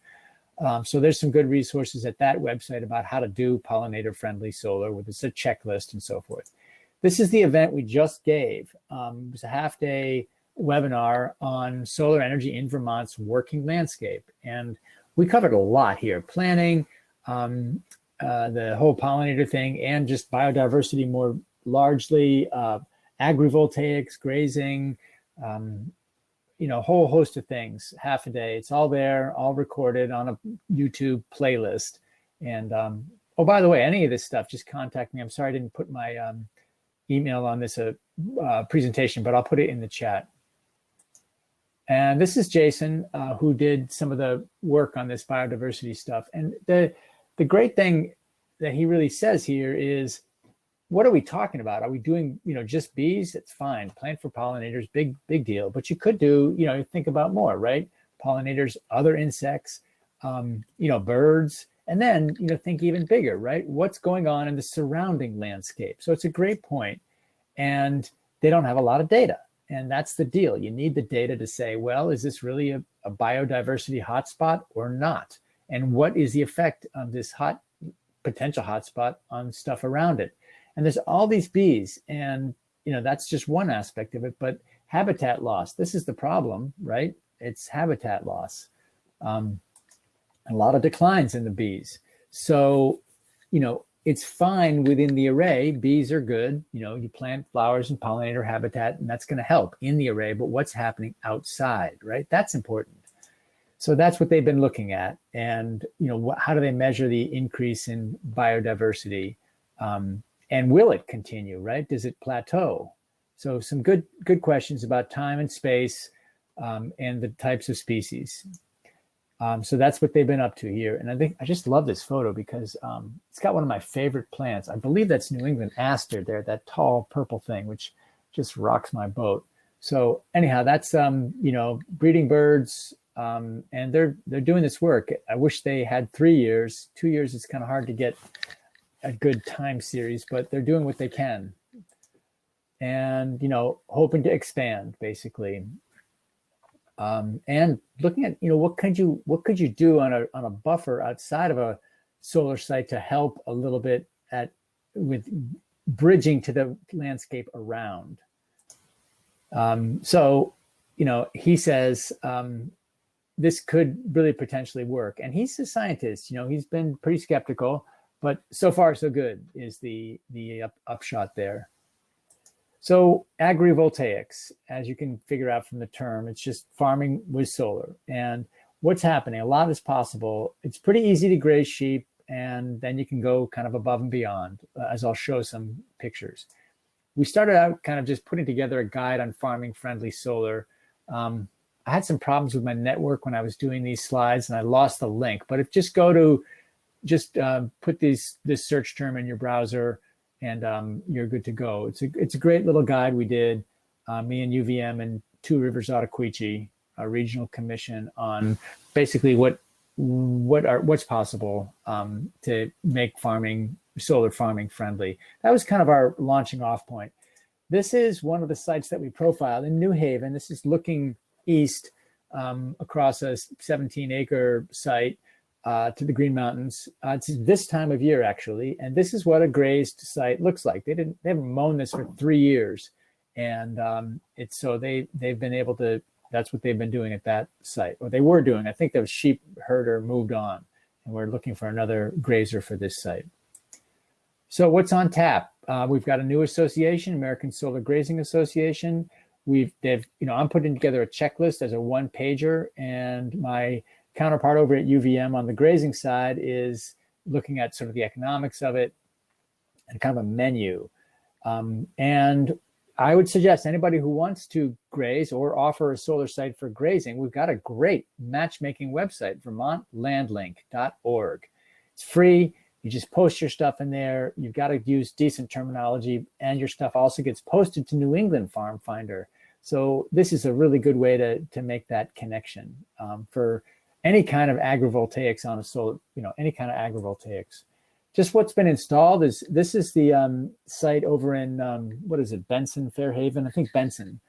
So there's some good resources at that website about how to do pollinator-friendly solar, with it's a checklist and so forth. This is the event we just gave. It was a half-day webinar on solar energy in Vermont's working landscape. And we covered a lot here: planning, the whole pollinator thing, and just biodiversity more largely, agrivoltaics, grazing, a whole host of things, half a day. It's all there, all recorded on a YouTube playlist. And oh, by the way, any of this stuff, just contact me. I'm sorry I didn't put my email on this presentation, but I'll put it in the chat. And this is Jason, who did some of the work on this biodiversity stuff. And the great thing that he really says here is, what are we talking about? Are we doing, just bees? It's fine. Plant for pollinators, big deal. But you could do, think about more, right? Pollinators, other insects, birds, and then, think even bigger, right? What's going on in the surrounding landscape? So it's a great point. And they don't have a lot of data. And that's the deal. You need the data to say, well, is this really a biodiversity hotspot or not? And what is the effect of this potential hotspot on stuff around it? And there's all these bees, and that's just one aspect of it. But habitat loss, this is the problem, right? It's habitat loss. A lot of declines in the bees. So, it's fine within the array. Bees are good. You plant flowers and pollinator habitat, and that's going to help in the array. But what's happening outside, right? That's important. So that's what they've been looking at. And, how do they measure the increase in biodiversity? And will it continue, right? Does it plateau? So some good questions about time and space and the types of species. So that's what they've been up to here. And I think I just love this photo because it's got one of my favorite plants. I believe that's New England aster there, that tall purple thing, which just rocks my boat. So anyhow, that's, breeding birds, and they're doing this work. I wish they had 3 years. 2 years is kind of hard to get a good time series, but they're doing what they can. And, hoping to expand basically. And looking at, what could you do on a buffer outside of a solar site to help a little bit with bridging to the landscape around. So, he says this could really potentially work. And he's a scientist, he's been pretty skeptical, but so far so good is the upshot there. So agrivoltaics, as you can figure out from the term, it's just farming with solar. And what's happening, a lot is possible. It's pretty easy to graze sheep, and then you can go kind of above and beyond, as I'll show some pictures. We started out kind of just putting together a guide on farming friendly solar. I had some problems with my network when I was doing these slides, and I lost the link. But if put this search term in your browser, and you're good to go. It's a great little guide we did, me and UVM and Two Rivers Ottaquechee, a regional commission, on basically what's possible to make solar farming friendly. That was kind of our launching off point. This is one of the sites that we profiled in New Haven. This is looking east across a 17-acre site to the Green Mountains. It's this time of year, actually, and this is what a grazed site looks like. They haven't mown this for 3 years, and they've been able to. That's what they've been doing at that site, or they were doing. I think the sheep herder moved on, and we're looking for another grazer for this site. So what's on tap? We've got a new association, American Solar Grazing Association. I'm putting together a checklist as a one-pager, and my counterpart over at UVM on the grazing side is looking at sort of the economics of it and kind of a menu. And I would suggest anybody who wants to graze or offer a solar site for grazing, we've got a great matchmaking website, vermontlandlink.org. It's free. You just post your stuff in there. You've got to use decent terminology, and your stuff also gets posted to New England Farm Finder. So this is a really good way to make that connection for any kind of agrivoltaics on a solar, any kind of agrivoltaics. Just what's been installed is, this is the site over in, Benson, Fairhaven? I think Benson.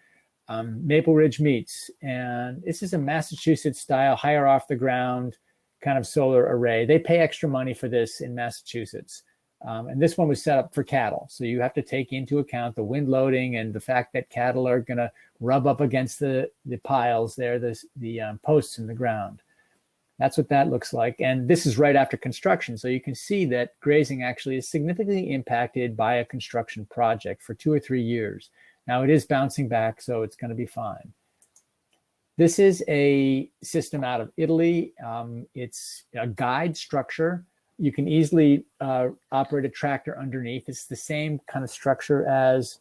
Maple Ridge Meats. And this is a Massachusetts style, higher off the ground kind of solar array. They pay extra money for this in Massachusetts. And this one was set up for cattle. So you have to take into account the wind loading and the fact that cattle are going to rub up against the piles there, the posts in the ground. That's what that looks like. And this is right after construction. So you can see that grazing actually is significantly impacted by a construction project for 2 or 3 years. Now it is bouncing back, so it's going to be fine. This is a system out of Italy. It's a guide structure. You can easily operate a tractor underneath. It's the same kind of structure as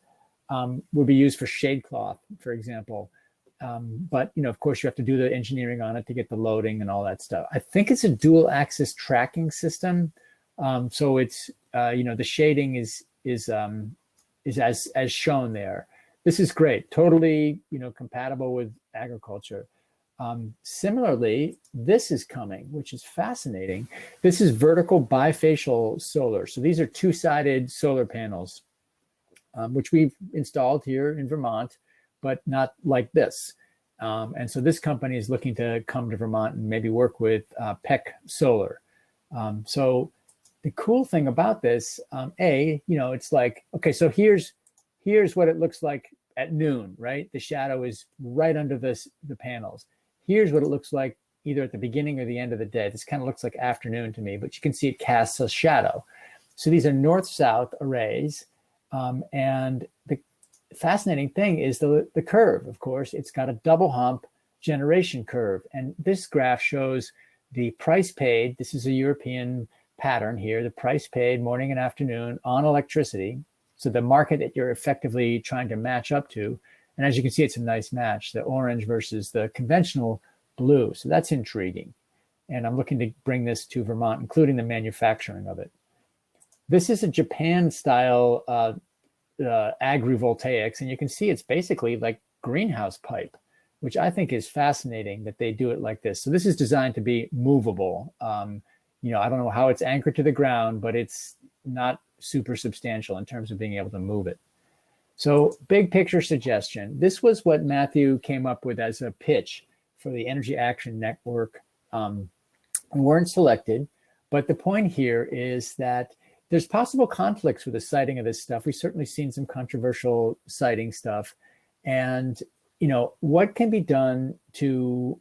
would be used for shade cloth, for example. But, of course, you have to do the engineering on it to get the loading and all that stuff. I think it's a dual axis tracking system. So it's, the shading is as shown there. This is great. Totally, compatible with agriculture. Similarly, this is coming, which is fascinating. This is vertical bifacial solar. So these are two-sided solar panels, which we've installed here in Vermont, but not like this. And so this company is looking to come to Vermont and maybe work with Peck Solar. So the cool thing about this, it's like, okay, so here's what it looks like at noon, right? The shadow is right under the panels. Here's what it looks like either at the beginning or the end of the day. This kind of looks like afternoon to me, but you can see it casts a shadow. So these are north-south arrays. And the fascinating thing is the curve, of course. It's got a double hump generation curve. And this graph shows the price paid. This is a European pattern here, the price paid morning and afternoon on electricity. So the market that you're effectively trying to match up to. And as you can see, it's a nice match, the orange versus the conventional blue. So that's intriguing. And I'm looking to bring this to Vermont, including the manufacturing of it. This is a Japan-style agrivoltaics, and you can see it's basically like greenhouse pipe, which I think is fascinating that they do it like this. So this is designed to be movable. You know, I don't know how it's anchored to the ground, but it's not super substantial in terms of being able to move it. So big picture suggestion. This was what Matthew came up with as a pitch for the Energy Action Network. We weren't selected, but the point here is that there's possible conflicts with the siting of this stuff. We've certainly seen some controversial siting stuff. And, you know, what can be done to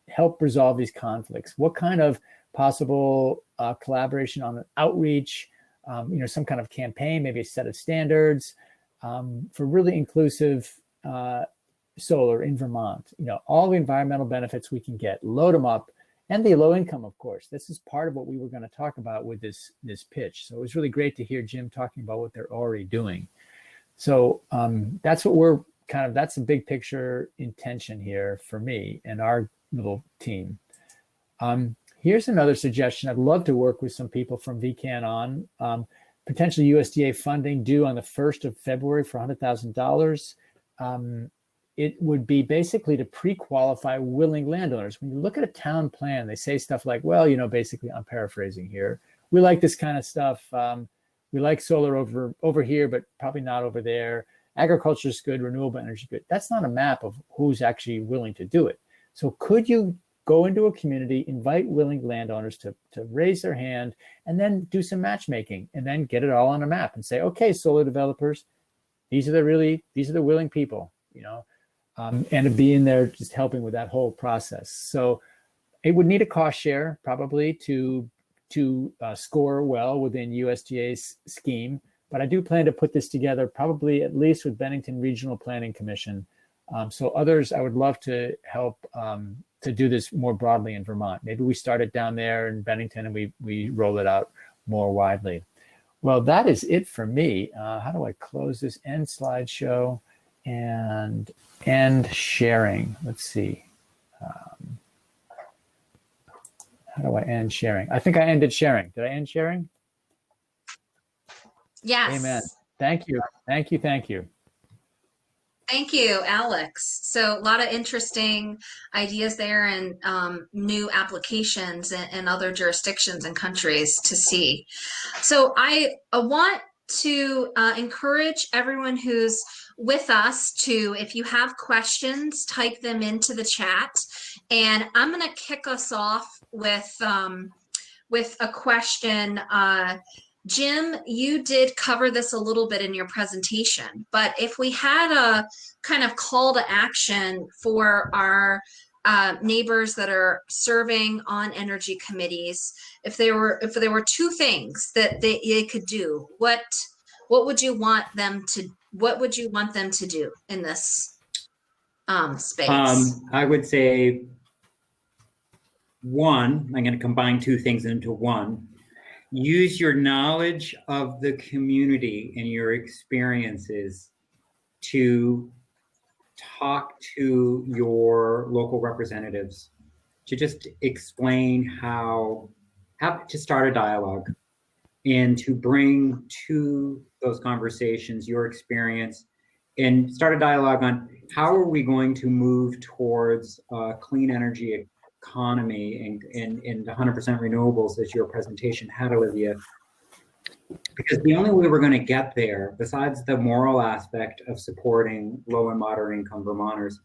help resolve these conflicts? What kind of possible collaboration on outreach, you know, some kind of campaign, maybe a set of standards for really inclusive solar in Vermont. You know, all the environmental benefits we can get, load them up, and the low income, of course. This is part of what we were going to talk about with this pitch. So it was really great to hear Jim talking about what they're already doing. So that's what that's a big picture intention here for me and our little team. Here's another suggestion. I'd love to work with some people from VECAN on potential USDA funding due on the 1st of February for $100,000. It would be basically to pre-qualify willing landowners. When you look at a town plan, they say stuff like, well, you know, basically, I'm paraphrasing here. We like this kind of stuff. We like solar over here, but probably not over there. Agriculture is good, renewable energy good. That's not a map of who's actually willing to do it. So could you go into a community, invite willing landowners to raise their hand, and then do some matchmaking, and then get it all on a map and say, okay, solar developers, these are the willing people, you know, and to be in there just helping with that whole process. So it would need a cost share probably to score well within USDA's scheme. But I do plan to put this together probably at least with Bennington Regional Planning Commission. So others, I would love to help to do this more broadly in Vermont. Maybe we start it down there in Bennington and we roll it out more widely. Well, that is it for me. How do I close this end slideshow and end sharing? Let's see. How do I end sharing? I think I ended sharing. Did I end sharing? Yes. Amen. Thank you. Thank you. Thank you. Thank you, Alex. So a lot of interesting ideas there and new applications in other jurisdictions and countries to see. So I want to encourage everyone who's with us to, if you have questions, type them into the chat. And I'm going to kick us off with a question. Jim, you did cover this a little bit in your presentation, but if we had a kind of call to action for our neighbors that are serving on energy committees, if there were two things that they could do, what would you want them to do in this space? I would say one, I'm going to combine two things into one. Use your knowledge of the community and your experiences to talk to your local representatives, to just explain how to start a dialogue and to bring to those conversations your experience and start a dialogue on how are we going to move towards clean energy economy and 100% renewables as your presentation had, Olivia. Because the only way we're going to get there, besides the moral aspect of supporting low and moderate income Vermonters,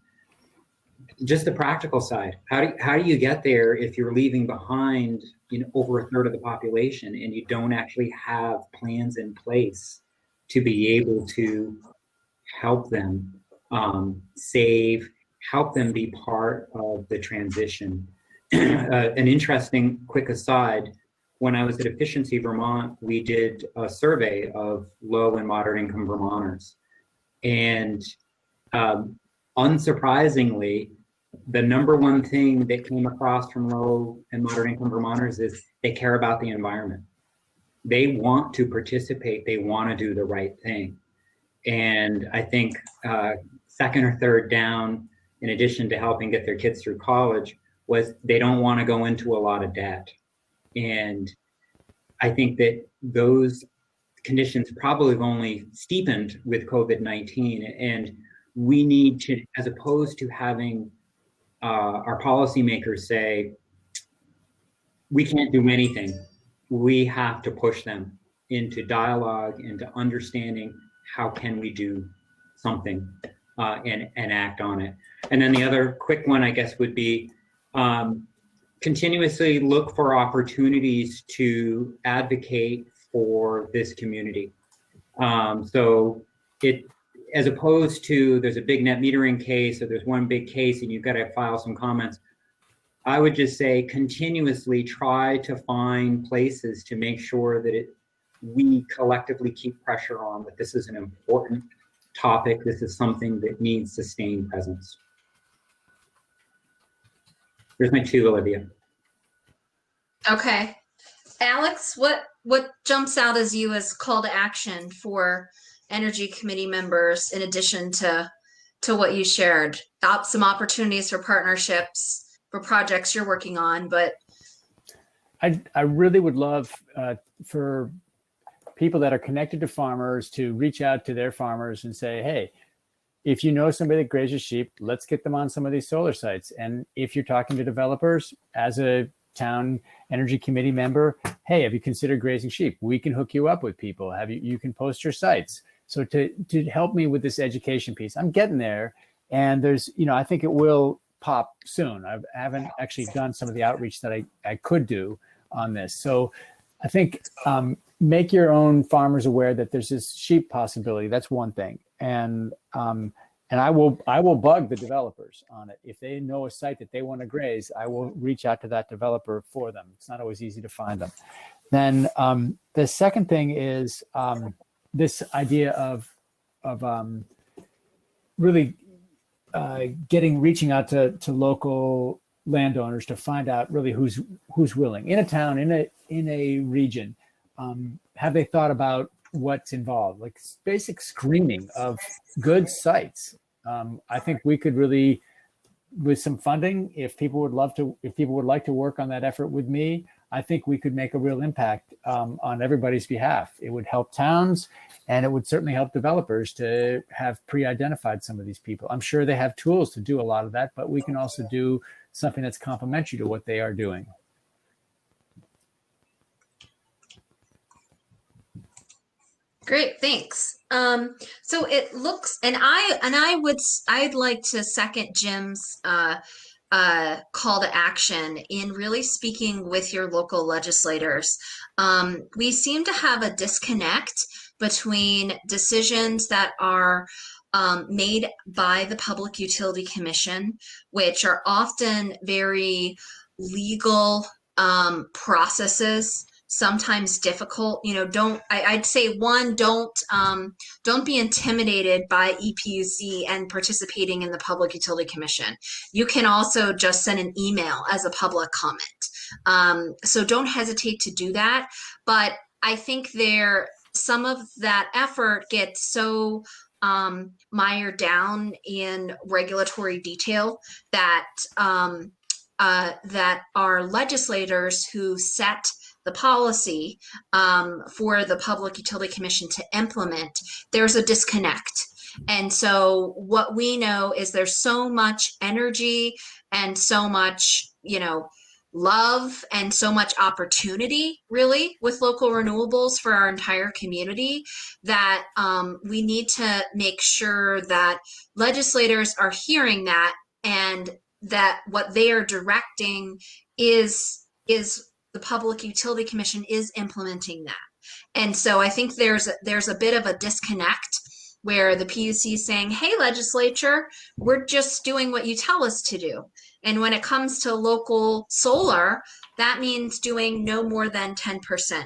just the practical side. How do you get there if you're leaving behind, you know, over a third of the population and you don't actually have plans in place to be able to help them save, help them be part of the transition. An interesting quick aside, when I was at Efficiency Vermont, we did a survey of low and moderate income Vermonters. And unsurprisingly, the number one thing that came across from low and moderate income Vermonters is they care about the environment. They want to participate, they want to do the right thing. And I think second or third down, in addition to helping get their kids through college, was they don't want to go into a lot of debt. And I think that those conditions probably have only steepened with COVID-19. And we need to, as opposed to having our policymakers say, we can't do anything, we have to push them into dialogue, into understanding how can we do something and act on it. And then the other quick one, I guess, would be continuously look for opportunities to advocate for this community. So it, as opposed to there's a big net metering case or there's one big case and you've got to file some comments, I would just say continuously try to find places to make sure that we collectively keep pressure on that this is an important topic. This is something that needs sustained presence. Here's my two, Olivia. Okay. Alex, what jumps out as you as call to action for Energy Committee members in addition to what you shared? Some opportunities for partnerships for projects you're working on, but I really would love for people that are connected to farmers to reach out to their farmers and say, hey, if you know somebody that grazes sheep, let's get them on some of these solar sites. And if you're talking to developers as a town energy committee member, hey, have you considered grazing sheep? We can hook you up with people. You can post your sites. So to help me with this education piece, I'm getting there. And there's, I think it will pop soon. I haven't actually done some of the outreach that I could do on this. So I think make your own farmers aware that there's this sheep possibility. That's one thing. And I will bug the developers on it. If they know a site that they want to graze, I will reach out to that developer for them. It's not always easy to find them. Then the second thing is this idea of really reaching out to local landowners to find out really who's willing in a town, in a region. Have they thought about what's involved, like basic screening of good sites? I think we could really, with some funding, if people would like to work on that effort with me, I think we could make a real impact on everybody's behalf. It would help towns, and it would certainly help developers to have pre-identified some of these people. I'm sure they have tools to do a lot of that, but we can also do something that's complementary to what they are doing. great, thanks. So it looks, and I'd like to second Jim's call to action in really speaking with your local legislators. We seem to have a disconnect between decisions that are made by the Public Utility Commission, which are often very legal processes, sometimes difficult. I'd say one, don't be intimidated by EPUC and participating in the Public Utility Commission. You can also just send an email as a public comment. So don't hesitate to do that. But I think some of that effort gets so mired down in regulatory detail that that our legislators who set the policy for the Public Utility Commission to implement, there's a disconnect. And so what we know is there's so much energy and so much, love and so much opportunity really with local renewables for our entire community that we need to make sure that legislators are hearing that, and that what they are directing is the Public Utility Commission is implementing that. And so I think there's a bit of a disconnect where the PUC is saying, hey, legislature, we're just doing what you tell us to do. And when it comes to local solar, that means doing no more than 10%.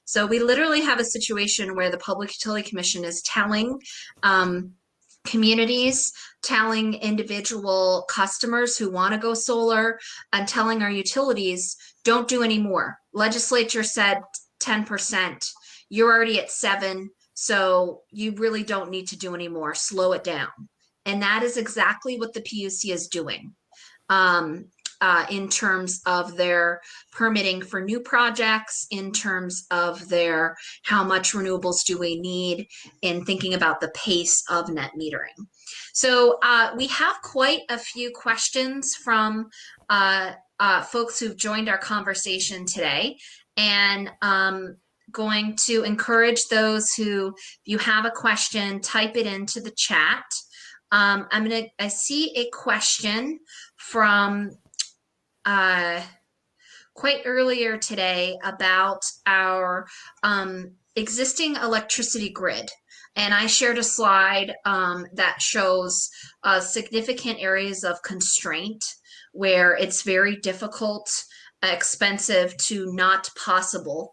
So we literally have a situation where the Public Utility Commission is telling communities, telling individual customers who want to go solar, and telling our utilities, don't do any more. Legislature said 10%. You're already at 7%, so you really don't need to do any more. Slow it down. And that is exactly what the PUC is doing. in terms of their permitting for new projects, in terms of their how much renewables do we need, in thinking about the pace of net metering. So we have quite a few questions from folks who've joined our conversation today, and going to encourage those who, if you have a question, type it into the chat. I see a question from quite earlier today about our existing electricity grid. And I shared a slide that shows significant areas of constraint where it's very difficult, expensive to not possible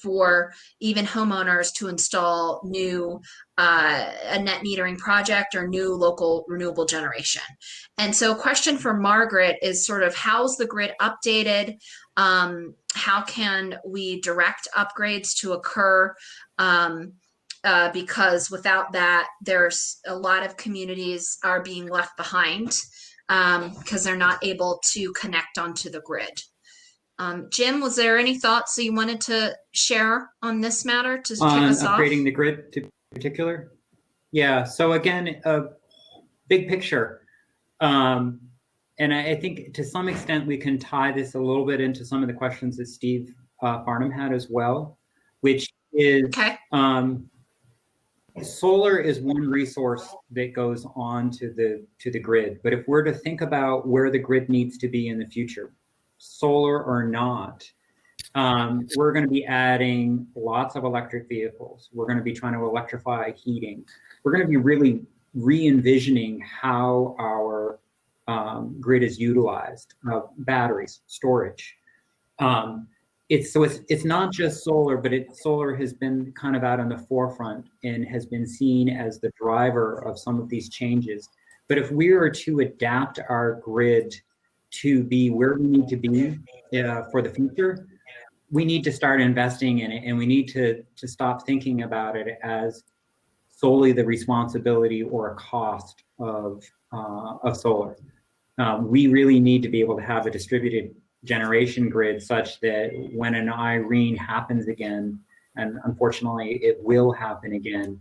for even homeowners to install new a net metering project or new local renewable generation. And so a question for Margaret is sort of, how's the grid updated? How can we direct upgrades to occur? Because without that, there's a lot of communities are being left behind because they're not able to connect onto the grid. Jim, was there any thoughts that you wanted to share on this matter to kick us off? Upgrading the grid to particular? Yeah, so again, big picture. And I think to some extent we can tie this a little bit into some of the questions that Steve Farnham had as well, which is solar is one resource that goes on to the grid. But if we're to think about where the grid needs to be in the future, solar or not, we're going to be adding lots of electric vehicles. We're going to be trying to electrify heating. We're going to be really re-envisioning how our grid is utilized, batteries, storage. It's not just solar, but solar has been kind of out on the forefront and has been seen as the driver of some of these changes. But if we were to adapt our grid to be where we need to be for the future, we need to start investing in it, and we need to stop thinking about it as solely the responsibility or a cost of solar. We really need to be able to have a distributed generation grid such that when an Irene happens again, and unfortunately it will happen again,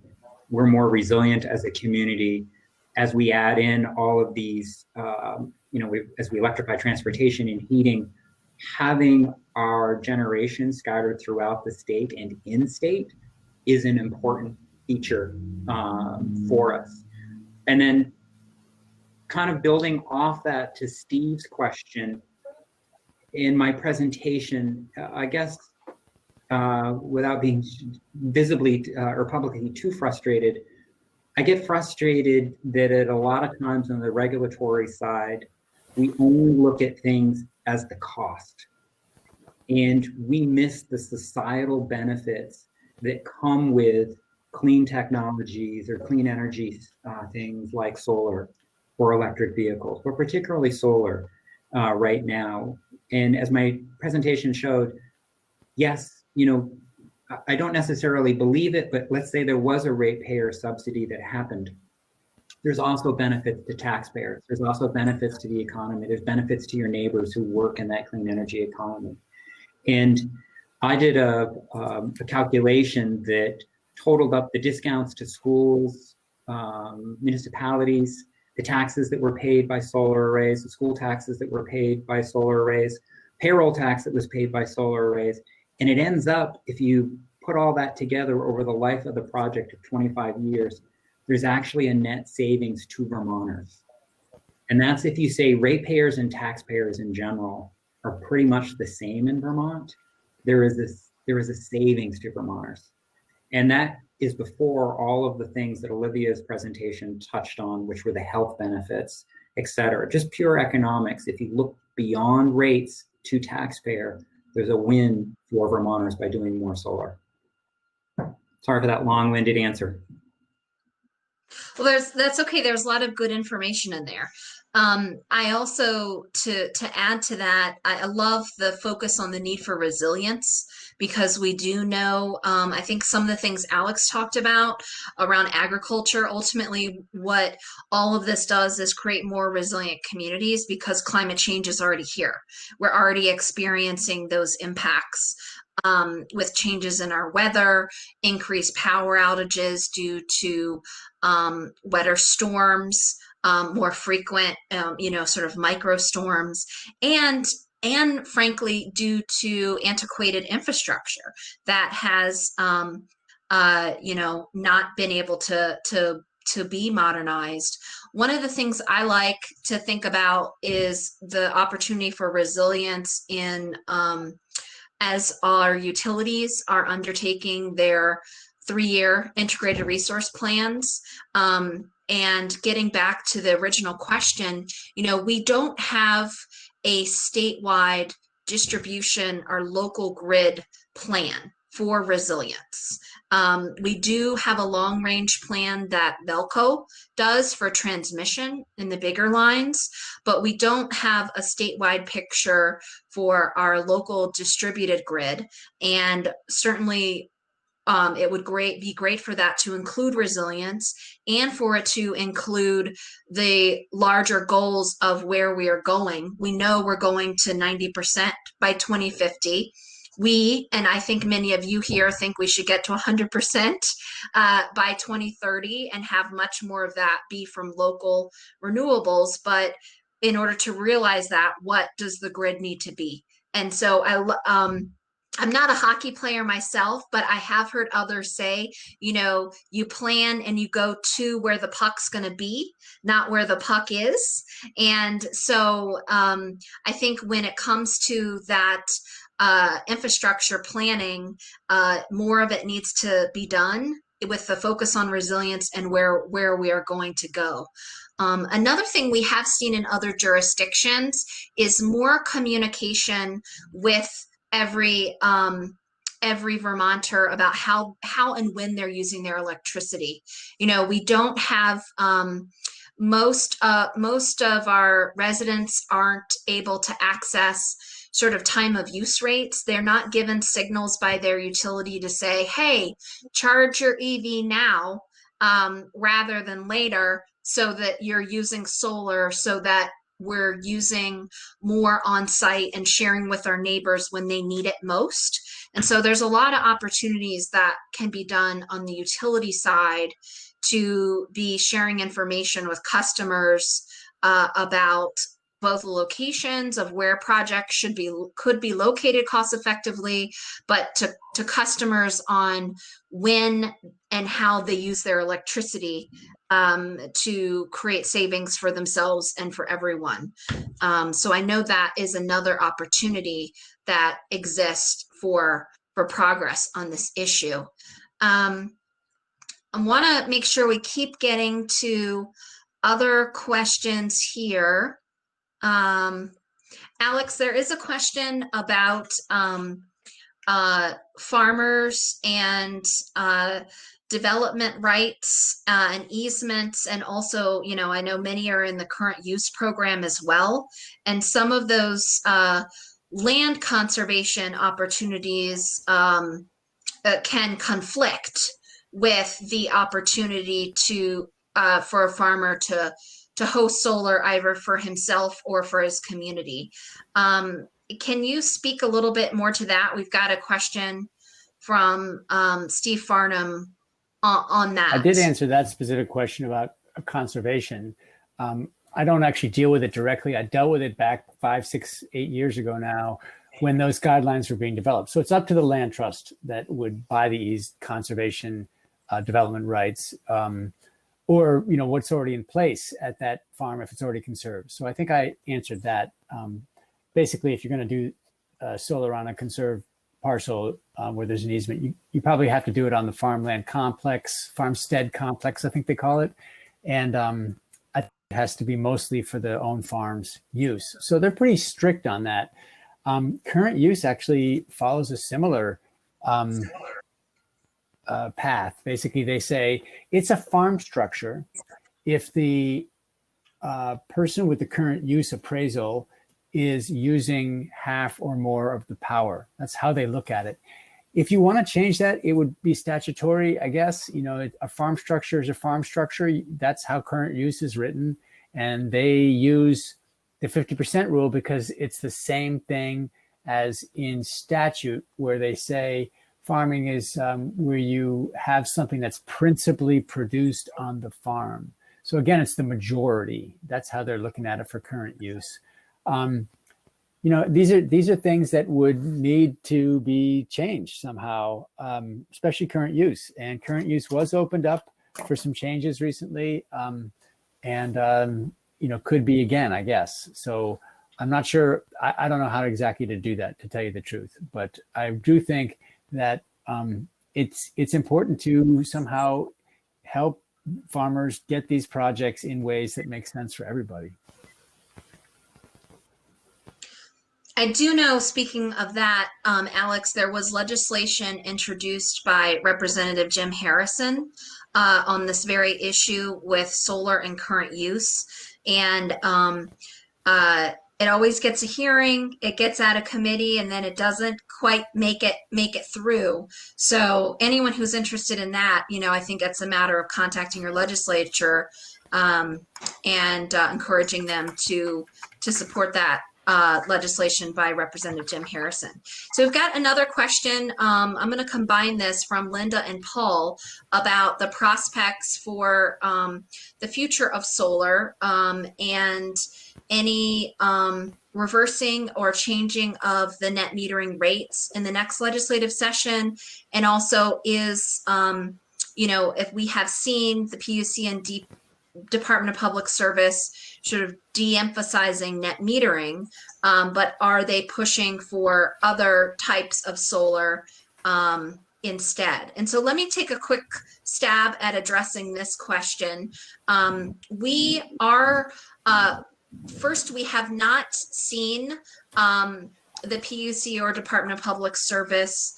we're more resilient as a community as we add in all of these, as we electrify transportation and heating. Having our generation scattered throughout the state and in state is an important feature for us. And then kind of building off that to Steve's question, in my presentation, I guess without being visibly or publicly too frustrated, I get frustrated that at a lot of times on the regulatory side, we only look at things as the cost. And we miss the societal benefits that come with clean technologies or clean energy things like solar or electric vehicles, but particularly solar right now. And as my presentation showed, yes, I don't necessarily believe it, but let's say there was a ratepayer subsidy that happened. There's also benefits to taxpayers. There's also benefits to the economy. There's benefits to your neighbors who work in that clean energy economy. And I did a calculation that totaled up the discounts to schools, municipalities, the taxes that were paid by solar arrays, the school taxes that were paid by solar arrays, payroll tax that was paid by solar arrays. And it ends up, if you put all that together over the life of the project of 25 years, there's actually a net savings to Vermonters. And that's if you say ratepayers and taxpayers in general are pretty much the same in Vermont. There is a savings to Vermonters. And that is before all of the things that Olivia's presentation touched on, which were the health benefits, et cetera. Just pure economics. If you look beyond rates to taxpayer, there's a win for Vermonters by doing more solar. Sorry for that long-winded answer. Well, that's okay. There's a lot of good information in there. I also, to add to that, I love the focus on the need for resilience, because we do know, I think some of the things Alex talked about around agriculture, ultimately what all of this does is create more resilient communities because climate change is already here. We're already experiencing those impacts with changes in our weather, increased power outages due to wetter storms, more frequent, sort of micro storms, and frankly, due to antiquated infrastructure that has, not been able to be modernized. One of the things I like to think about is the opportunity for resilience in as our utilities are undertaking their 3-year integrated resource plans. And getting back to the original question, we don't have a statewide distribution or local grid plan for resilience. We do have a long range plan that VELCO does for transmission in the bigger lines, but we don't have a statewide picture for our local distributed grid. And certainly it would be great for that to include resilience and for it to include the larger goals of where we are going. We know we're going to 90% by 2050. And I think many of you here think we should get to 100% by 2030 and have much more of that be from local renewables. But in order to realize that, what does the grid need to be? And so I'm not a hockey player myself, but I have heard others say, you plan and you go to where the puck's going to be, not where the puck is. And so I think when it comes to that infrastructure planning, more of it needs to be done with the focus on resilience and where we are going to go. Another thing we have seen in other jurisdictions is more communication with every Vermonter about how and when they're using their electricity. We don't have most of our residents aren't able to access sort of time of use rates. They're not given signals by their utility to say, hey, charge your EV now rather than later, so that you're using solar, so that we're using more on site and sharing with our neighbors when they need it most. And so there's a lot of opportunities that can be done on the utility side to be sharing information with customers about both the locations of where projects could be located cost effectively, but to customers on when and how they use their electricity to create savings for themselves and for everyone. So I know that is another opportunity that exists for progress on this issue. I want to make sure we keep getting to other questions here. Alex, there is a question about farmers and development rights and easements, and also, I know many are in the current use program as well, and some of those land conservation opportunities can conflict with the opportunity for a farmer to host solar either for himself or for his community. Can you speak a little bit more to that? We've got a question from Steve Farnham on that. I did answer that specific question about conservation. I don't actually deal with it directly. I dealt with it back 5, 6, 8 years ago now when those guidelines were being developed. So it's up to the land trust that would buy these conservation development rights, or what's already in place at that farm if it's already conserved. So I think I answered that. Basically, if you're going to do solar on a conserved parcel where there's an easement, you probably have to do it on the farmland complex, farmstead complex, I think they call it. And I think it has to be mostly for the own farm's use. So they're pretty strict on that. Current use actually follows a similar path. Basically, they say it's a farm structure if the person with the current use appraisal is using half or more of the power. That's how they look at it. If you want to change that, it would be statutory, I guess. You know, a farm structure is a farm structure. That's how current use is written. And they use the 50% rule because it's the same thing as in statute, where they say farming is where you have something that's principally produced on the farm. So again, it's the majority. That's how they're looking at it for current use. You know, these are things that would need to be changed somehow, especially current use. And current use was opened up for some changes recently, and you know, could be again, I guess. So I'm not sure. I don't know how exactly to do that, to tell you the truth. But I do think that it's important to somehow help farmers get these projects in ways that make sense for everybody. I do know, speaking of that, Alex, there was legislation introduced by Representative Jim Harrison on this very issue with solar and current use. And it always gets a hearing, it gets out of committee, and then it doesn't quite make it through. So anyone who's interested in that, you know, I think it's a matter of contacting your legislature and encouraging them to support that legislation by Representative Jim Harrison. So we've got another question. I'm going to combine this from Linda and Paul about the prospects for the future of solar and any reversing or changing of the net metering rates in the next legislative session, and also is, you know, if we have seen the PUC and Department of Public Service sort of de-emphasizing net metering, but are they pushing for other types of solar instead? And so let me take a quick stab at addressing this question. We are, first, we have not seen the PUC or Department of Public Service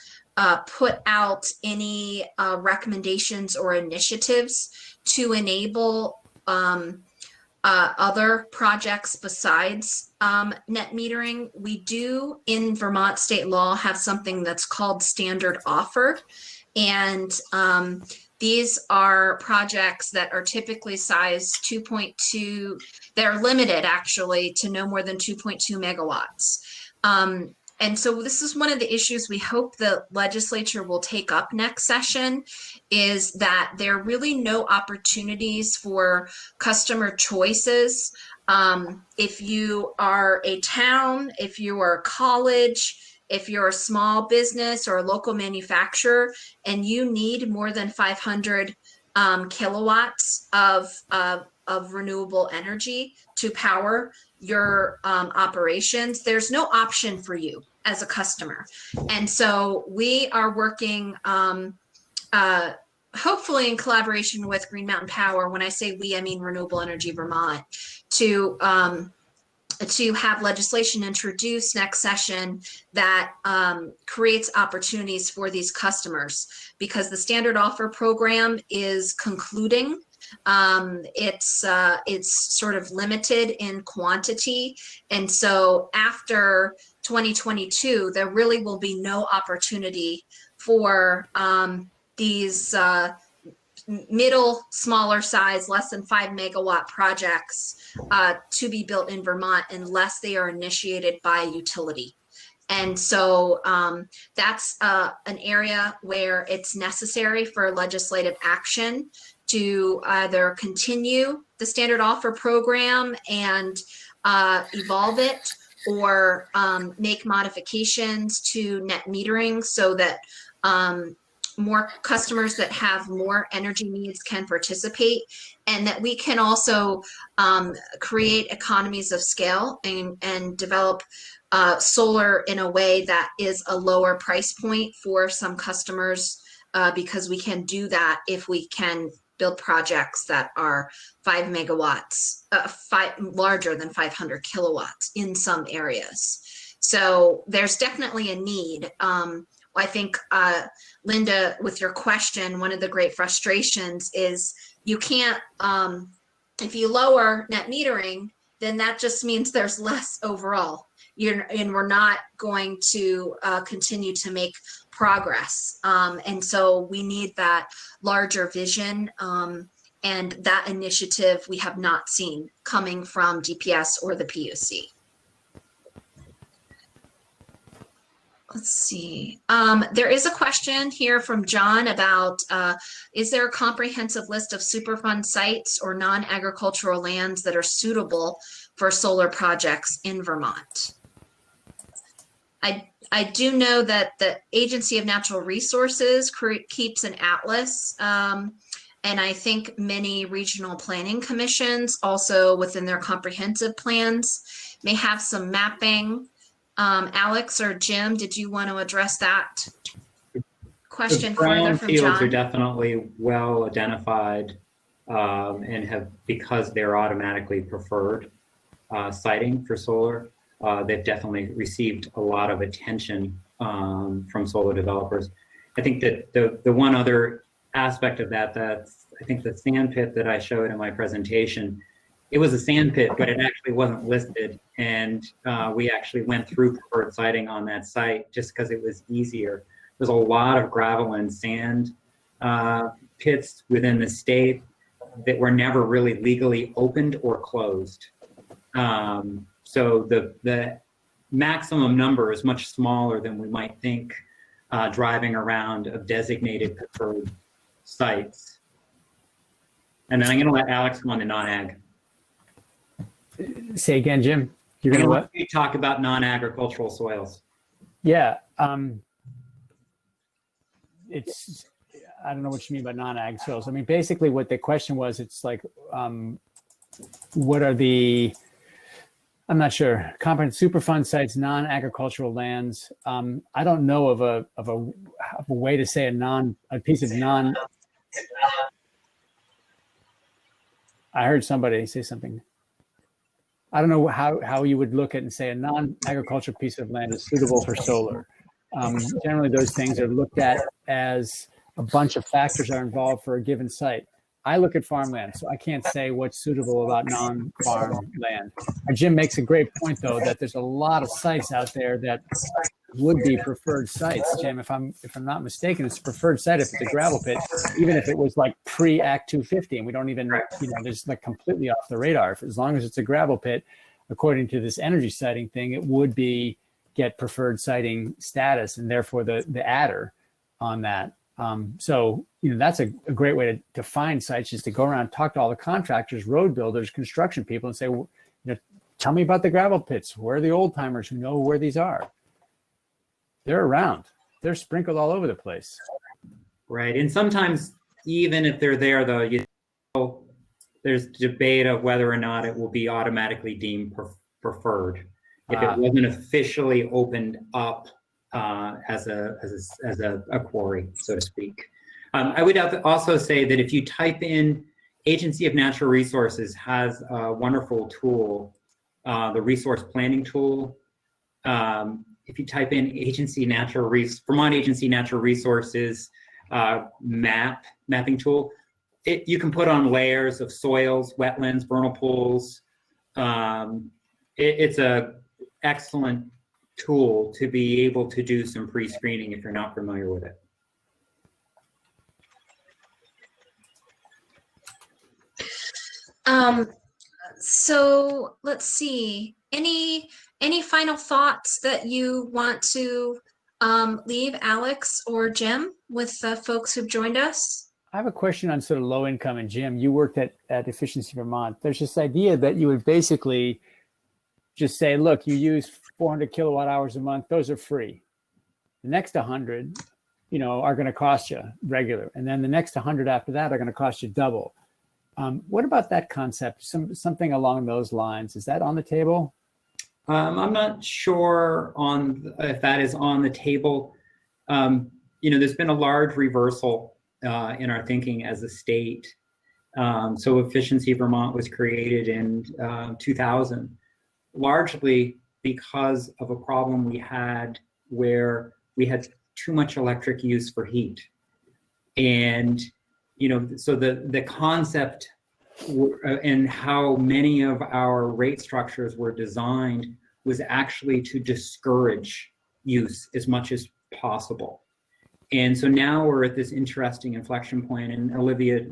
put out any recommendations or initiatives to enable other projects besides net metering. We do, in Vermont state law, have something that's called standard offer. And these are projects that are typically sized 2.2, they're limited actually to no more than 2.2 megawatts. And so this is one of the issues we hope the legislature will take up next session, is that there are really no opportunities for customer choices. If you are a town, if you are a college, if you're a small business or a local manufacturer, and you need more than 500 kilowatts of renewable energy to power your operations, there's no option for you as a customer. And so we are working hopefully in collaboration with Green Mountain Power. When I say we, I mean Renewable Energy Vermont, to have legislation introduced next session that creates opportunities for these customers, because the standard offer program is concluding. It's sort of limited in quantity. And so after 2022, there really will be no opportunity for these middle, smaller size, less than 5 megawatt projects to be built in Vermont unless they are initiated by a utility. And so that's an area where it's necessary for legislative action to either continue the standard offer program and evolve it, or make modifications to net metering so that more customers that have more energy needs can participate, and that we can also create economies of scale and develop solar in a way that is a lower price point for some customers, because we can do that if we can build projects that are 5 megawatts, larger than 500 kilowatts in some areas. So there's definitely a need. I think, Linda, with your question, one of the great frustrations is you can't, if you lower net metering, then that just means there's less overall. And we're not going to continue to make progress. And so we need that larger vision. And that initiative we have not seen coming from DPS or the PUC. Let's see. There is a question here from John about, is there a comprehensive list of Superfund sites or non-agricultural lands that are suitable for solar projects in Vermont? I do know that the Agency of Natural Resources keeps an atlas, and I think many regional planning commissions also within their comprehensive plans may have some mapping. Alex or Jim, did you want to address that question further from John? Brownfields are definitely well identified and have, because they're automatically preferred siting for solar, they've definitely received a lot of attention from solar developers. I think that the one other aspect of that, I think the sand pit that I showed in my presentation, it was a sand pit, but it actually wasn't listed. And we actually went through preferred siting on that site just because it was easier. There's a lot of gravel and sand pits within the state that were never really legally opened or closed. So the maximum number is much smaller than we might think driving around of designated preferred sites. And then I'm going to let Alex go on to non-ag. Say again, Jim. You're going to what? You talk about non-agricultural soils. Yeah. It's, I don't know what you mean by non-ag soils. I mean, basically what the question was, it's like, what are the, I'm not sure, comprehensive Superfund sites, non-agricultural lands. I don't know of a way to say a piece of non. I heard somebody say something. I don't know how you would look at and say a non-agricultural piece of land is suitable for solar. Generally, those things are looked at as a bunch of factors are involved for a given site. I look at farmland, so I can't say what's suitable about non-farm land. Jim makes a great point, though, that there's a lot of sites out there that would be preferred sites. Jim, if I'm not mistaken, it's a preferred site if it's a gravel pit, even if it was like pre-Act 250, and we don't even, there's like completely off the radar. As long as it's a gravel pit, according to this energy siting thing, it would get preferred siting status, and therefore the adder on that. So, that's a great way to find sites, is to go around and talk to all the contractors, road builders, construction people, and say, tell me about the gravel pits. Where are the old timers who know where these are? They're around. They're sprinkled all over the place. Right. And sometimes, even if they're there, though, there's debate of whether or not it will be automatically deemed preferred if it wasn't officially opened up as a quarry, so to speak. I would also say that if you type in, Agency of Natural Resources has a wonderful tool, the resource planning tool. If you type in Vermont Agency Natural Resources mapping tool, you can put on layers of soils, wetlands, vernal pools. It's a excellent tool to be able to do some pre-screening if you're not familiar with it. So let's see, any final thoughts that you want to leave, Alex or Jim, with the folks who've joined us? I have a question on sort of low income, and Jim, you worked at Efficiency Vermont. There's this idea that you would basically just say, look, you use 400 kilowatt hours a month, those are free. The next 100, are going to cost you regular. And then the next 100 after that are going to cost you double. What about that concept? Something along those lines. Is that on the table? I'm not sure if that is on the table. There's been a large reversal in our thinking as a state. So Efficiency Vermont was created in 2000, largely because of a problem we had where we had too much electric use for heat. And so the concept and how many of our rate structures were designed was actually to discourage use as much as possible. And so now we're at this interesting inflection point, and Olivia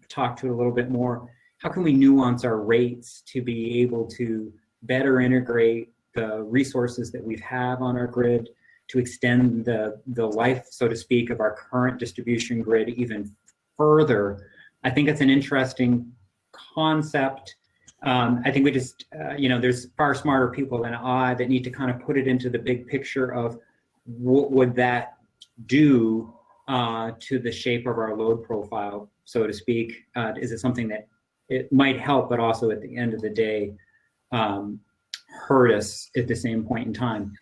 talked to it a little bit more. How can we nuance our rates to be able to better integrate the resources that we have on our grid, to extend the life, so to speak, of our current distribution grid even further? I think it's an interesting concept. I think we just, there's far smarter people than I that need to kind of put it into the big picture of what would that do to the shape of our load profile, so to speak. Is it something that it might help, but also at the end of the day, hurt us at the same point in time?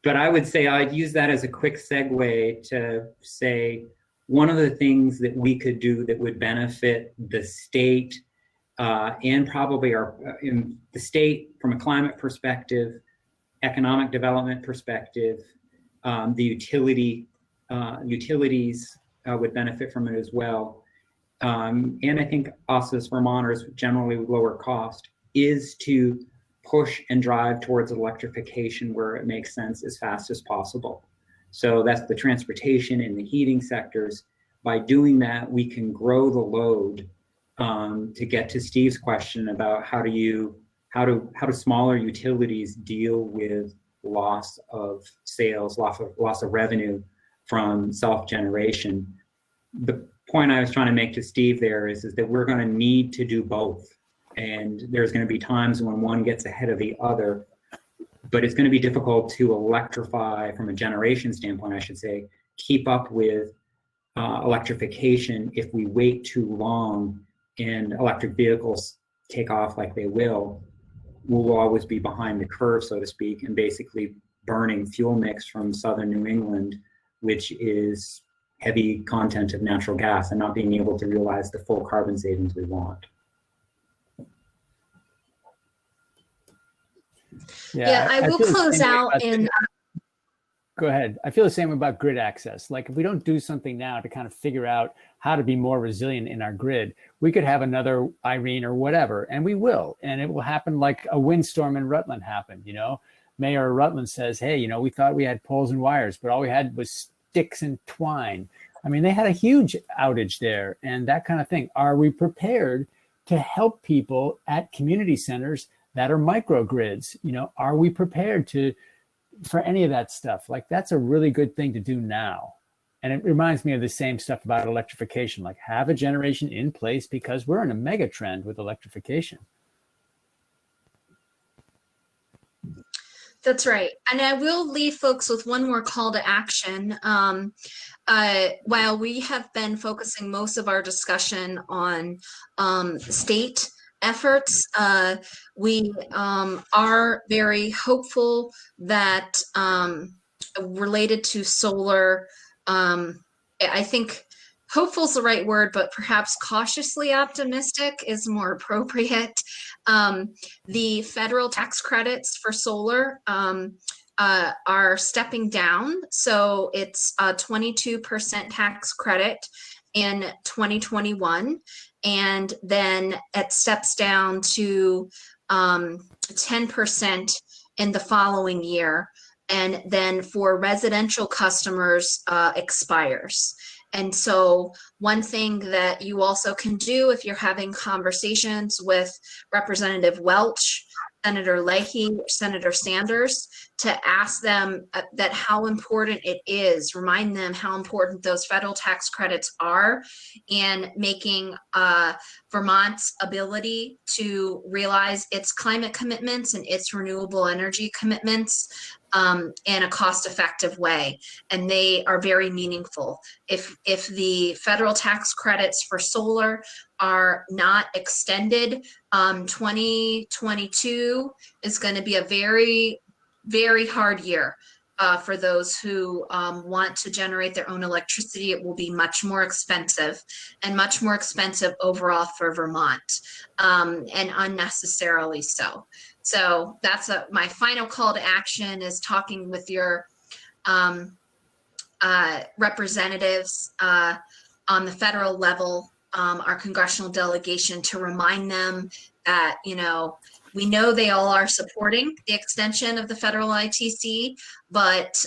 But I would say I'd use that as a quick segue to say one of the things that we could do that would benefit the state and probably in the state from a climate perspective, economic development perspective, the utilities would benefit from it as well. And I think us as Vermonters, generally with lower cost, is to push and drive towards electrification where it makes sense as fast as possible. So that's the transportation and the heating sectors. By doing that, we can grow the load. To get to Steve's question about how do smaller utilities deal with loss of sales, loss of revenue from self-generation. The point I was trying to make to Steve there is that we're going to need to do both. And there's going to be times when one gets ahead of the other, but it's going to be difficult to electrify from a generation standpoint, I should say, keep up with electrification if we wait too long and electric vehicles take off like they will. We'll always be behind the curve, so to speak, and basically burning fuel mix from southern New England, which is heavy content of natural gas, and not being able to realize the full carbon savings we want. Yeah, I will close out in. Go ahead. I feel the same about grid access. Like if we don't do something now to kind of figure out how to be more resilient in our grid, we could have another Irene or whatever, and we will. And it will happen like a windstorm in Rutland happened, Mayor Rutland says, hey, we thought we had poles and wires, but all we had was sticks and twine. I mean, they had a huge outage there and that kind of thing. Are we prepared to help people at community centers that are microgrids? Are we prepared for any of that stuff? Like that's a really good thing to do now. And it reminds me of the same stuff about electrification, like have a generation in place because we're in a mega trend with electrification. That's right. And I will leave folks with one more call to action. While we have been focusing most of our discussion on state efforts, we are very hopeful that related to solar, I think hopeful is the right word, but perhaps cautiously optimistic is more appropriate. The federal tax credits for solar are stepping down. So it's a 22% tax credit in 2021. And then it steps down to 10% in the following year. And then for residential customers expires. And so one thing that you also can do if you're having conversations with Representative Welch, Senator Leahy, Senator Sanders, to ask them that how important it is, remind them how important those federal tax credits are in making Vermont's ability to realize its climate commitments and its renewable energy commitments in a cost-effective way, and they are very meaningful. If the federal tax credits for solar are not extended, 2022 is going to be a very, very hard year for those who want to generate their own electricity. It will be much more expensive and much more expensive overall for Vermont, and unnecessarily so. So that's my final call to action, is talking with your representatives on the federal level, our congressional delegation, to remind them that, we know they all are supporting the extension of the federal ITC, but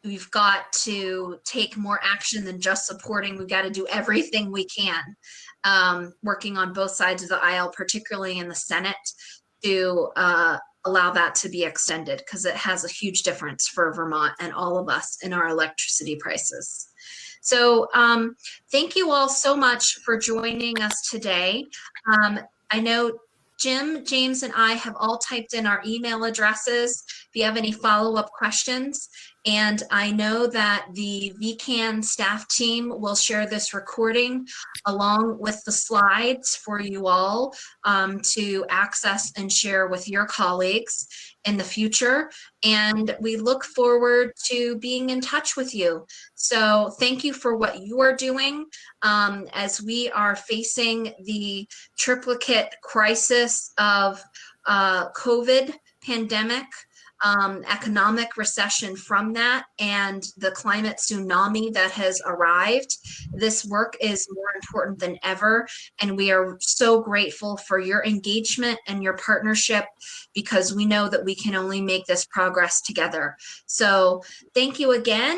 we've got to take more action than just supporting. We've got to do everything we can, working on both sides of the aisle, particularly in the Senate, to allow that to be extended, because it has a huge difference for Vermont and all of us in our electricity prices. So thank you all so much for joining us today. I know Jim, James, and I have all typed in our email addresses if you have any follow-up questions. And I know that the VECAN staff team will share this recording along with the slides for you all to access and share with your colleagues in the future. And we look forward to being in touch with you. So thank you for what you are doing as we are facing the triplicate crisis of COVID pandemic, economic recession from that, and the climate tsunami that has arrived. This work is more important than ever, and we are so grateful for your engagement and your partnership, because we know that we can only make this progress together. So thank you again.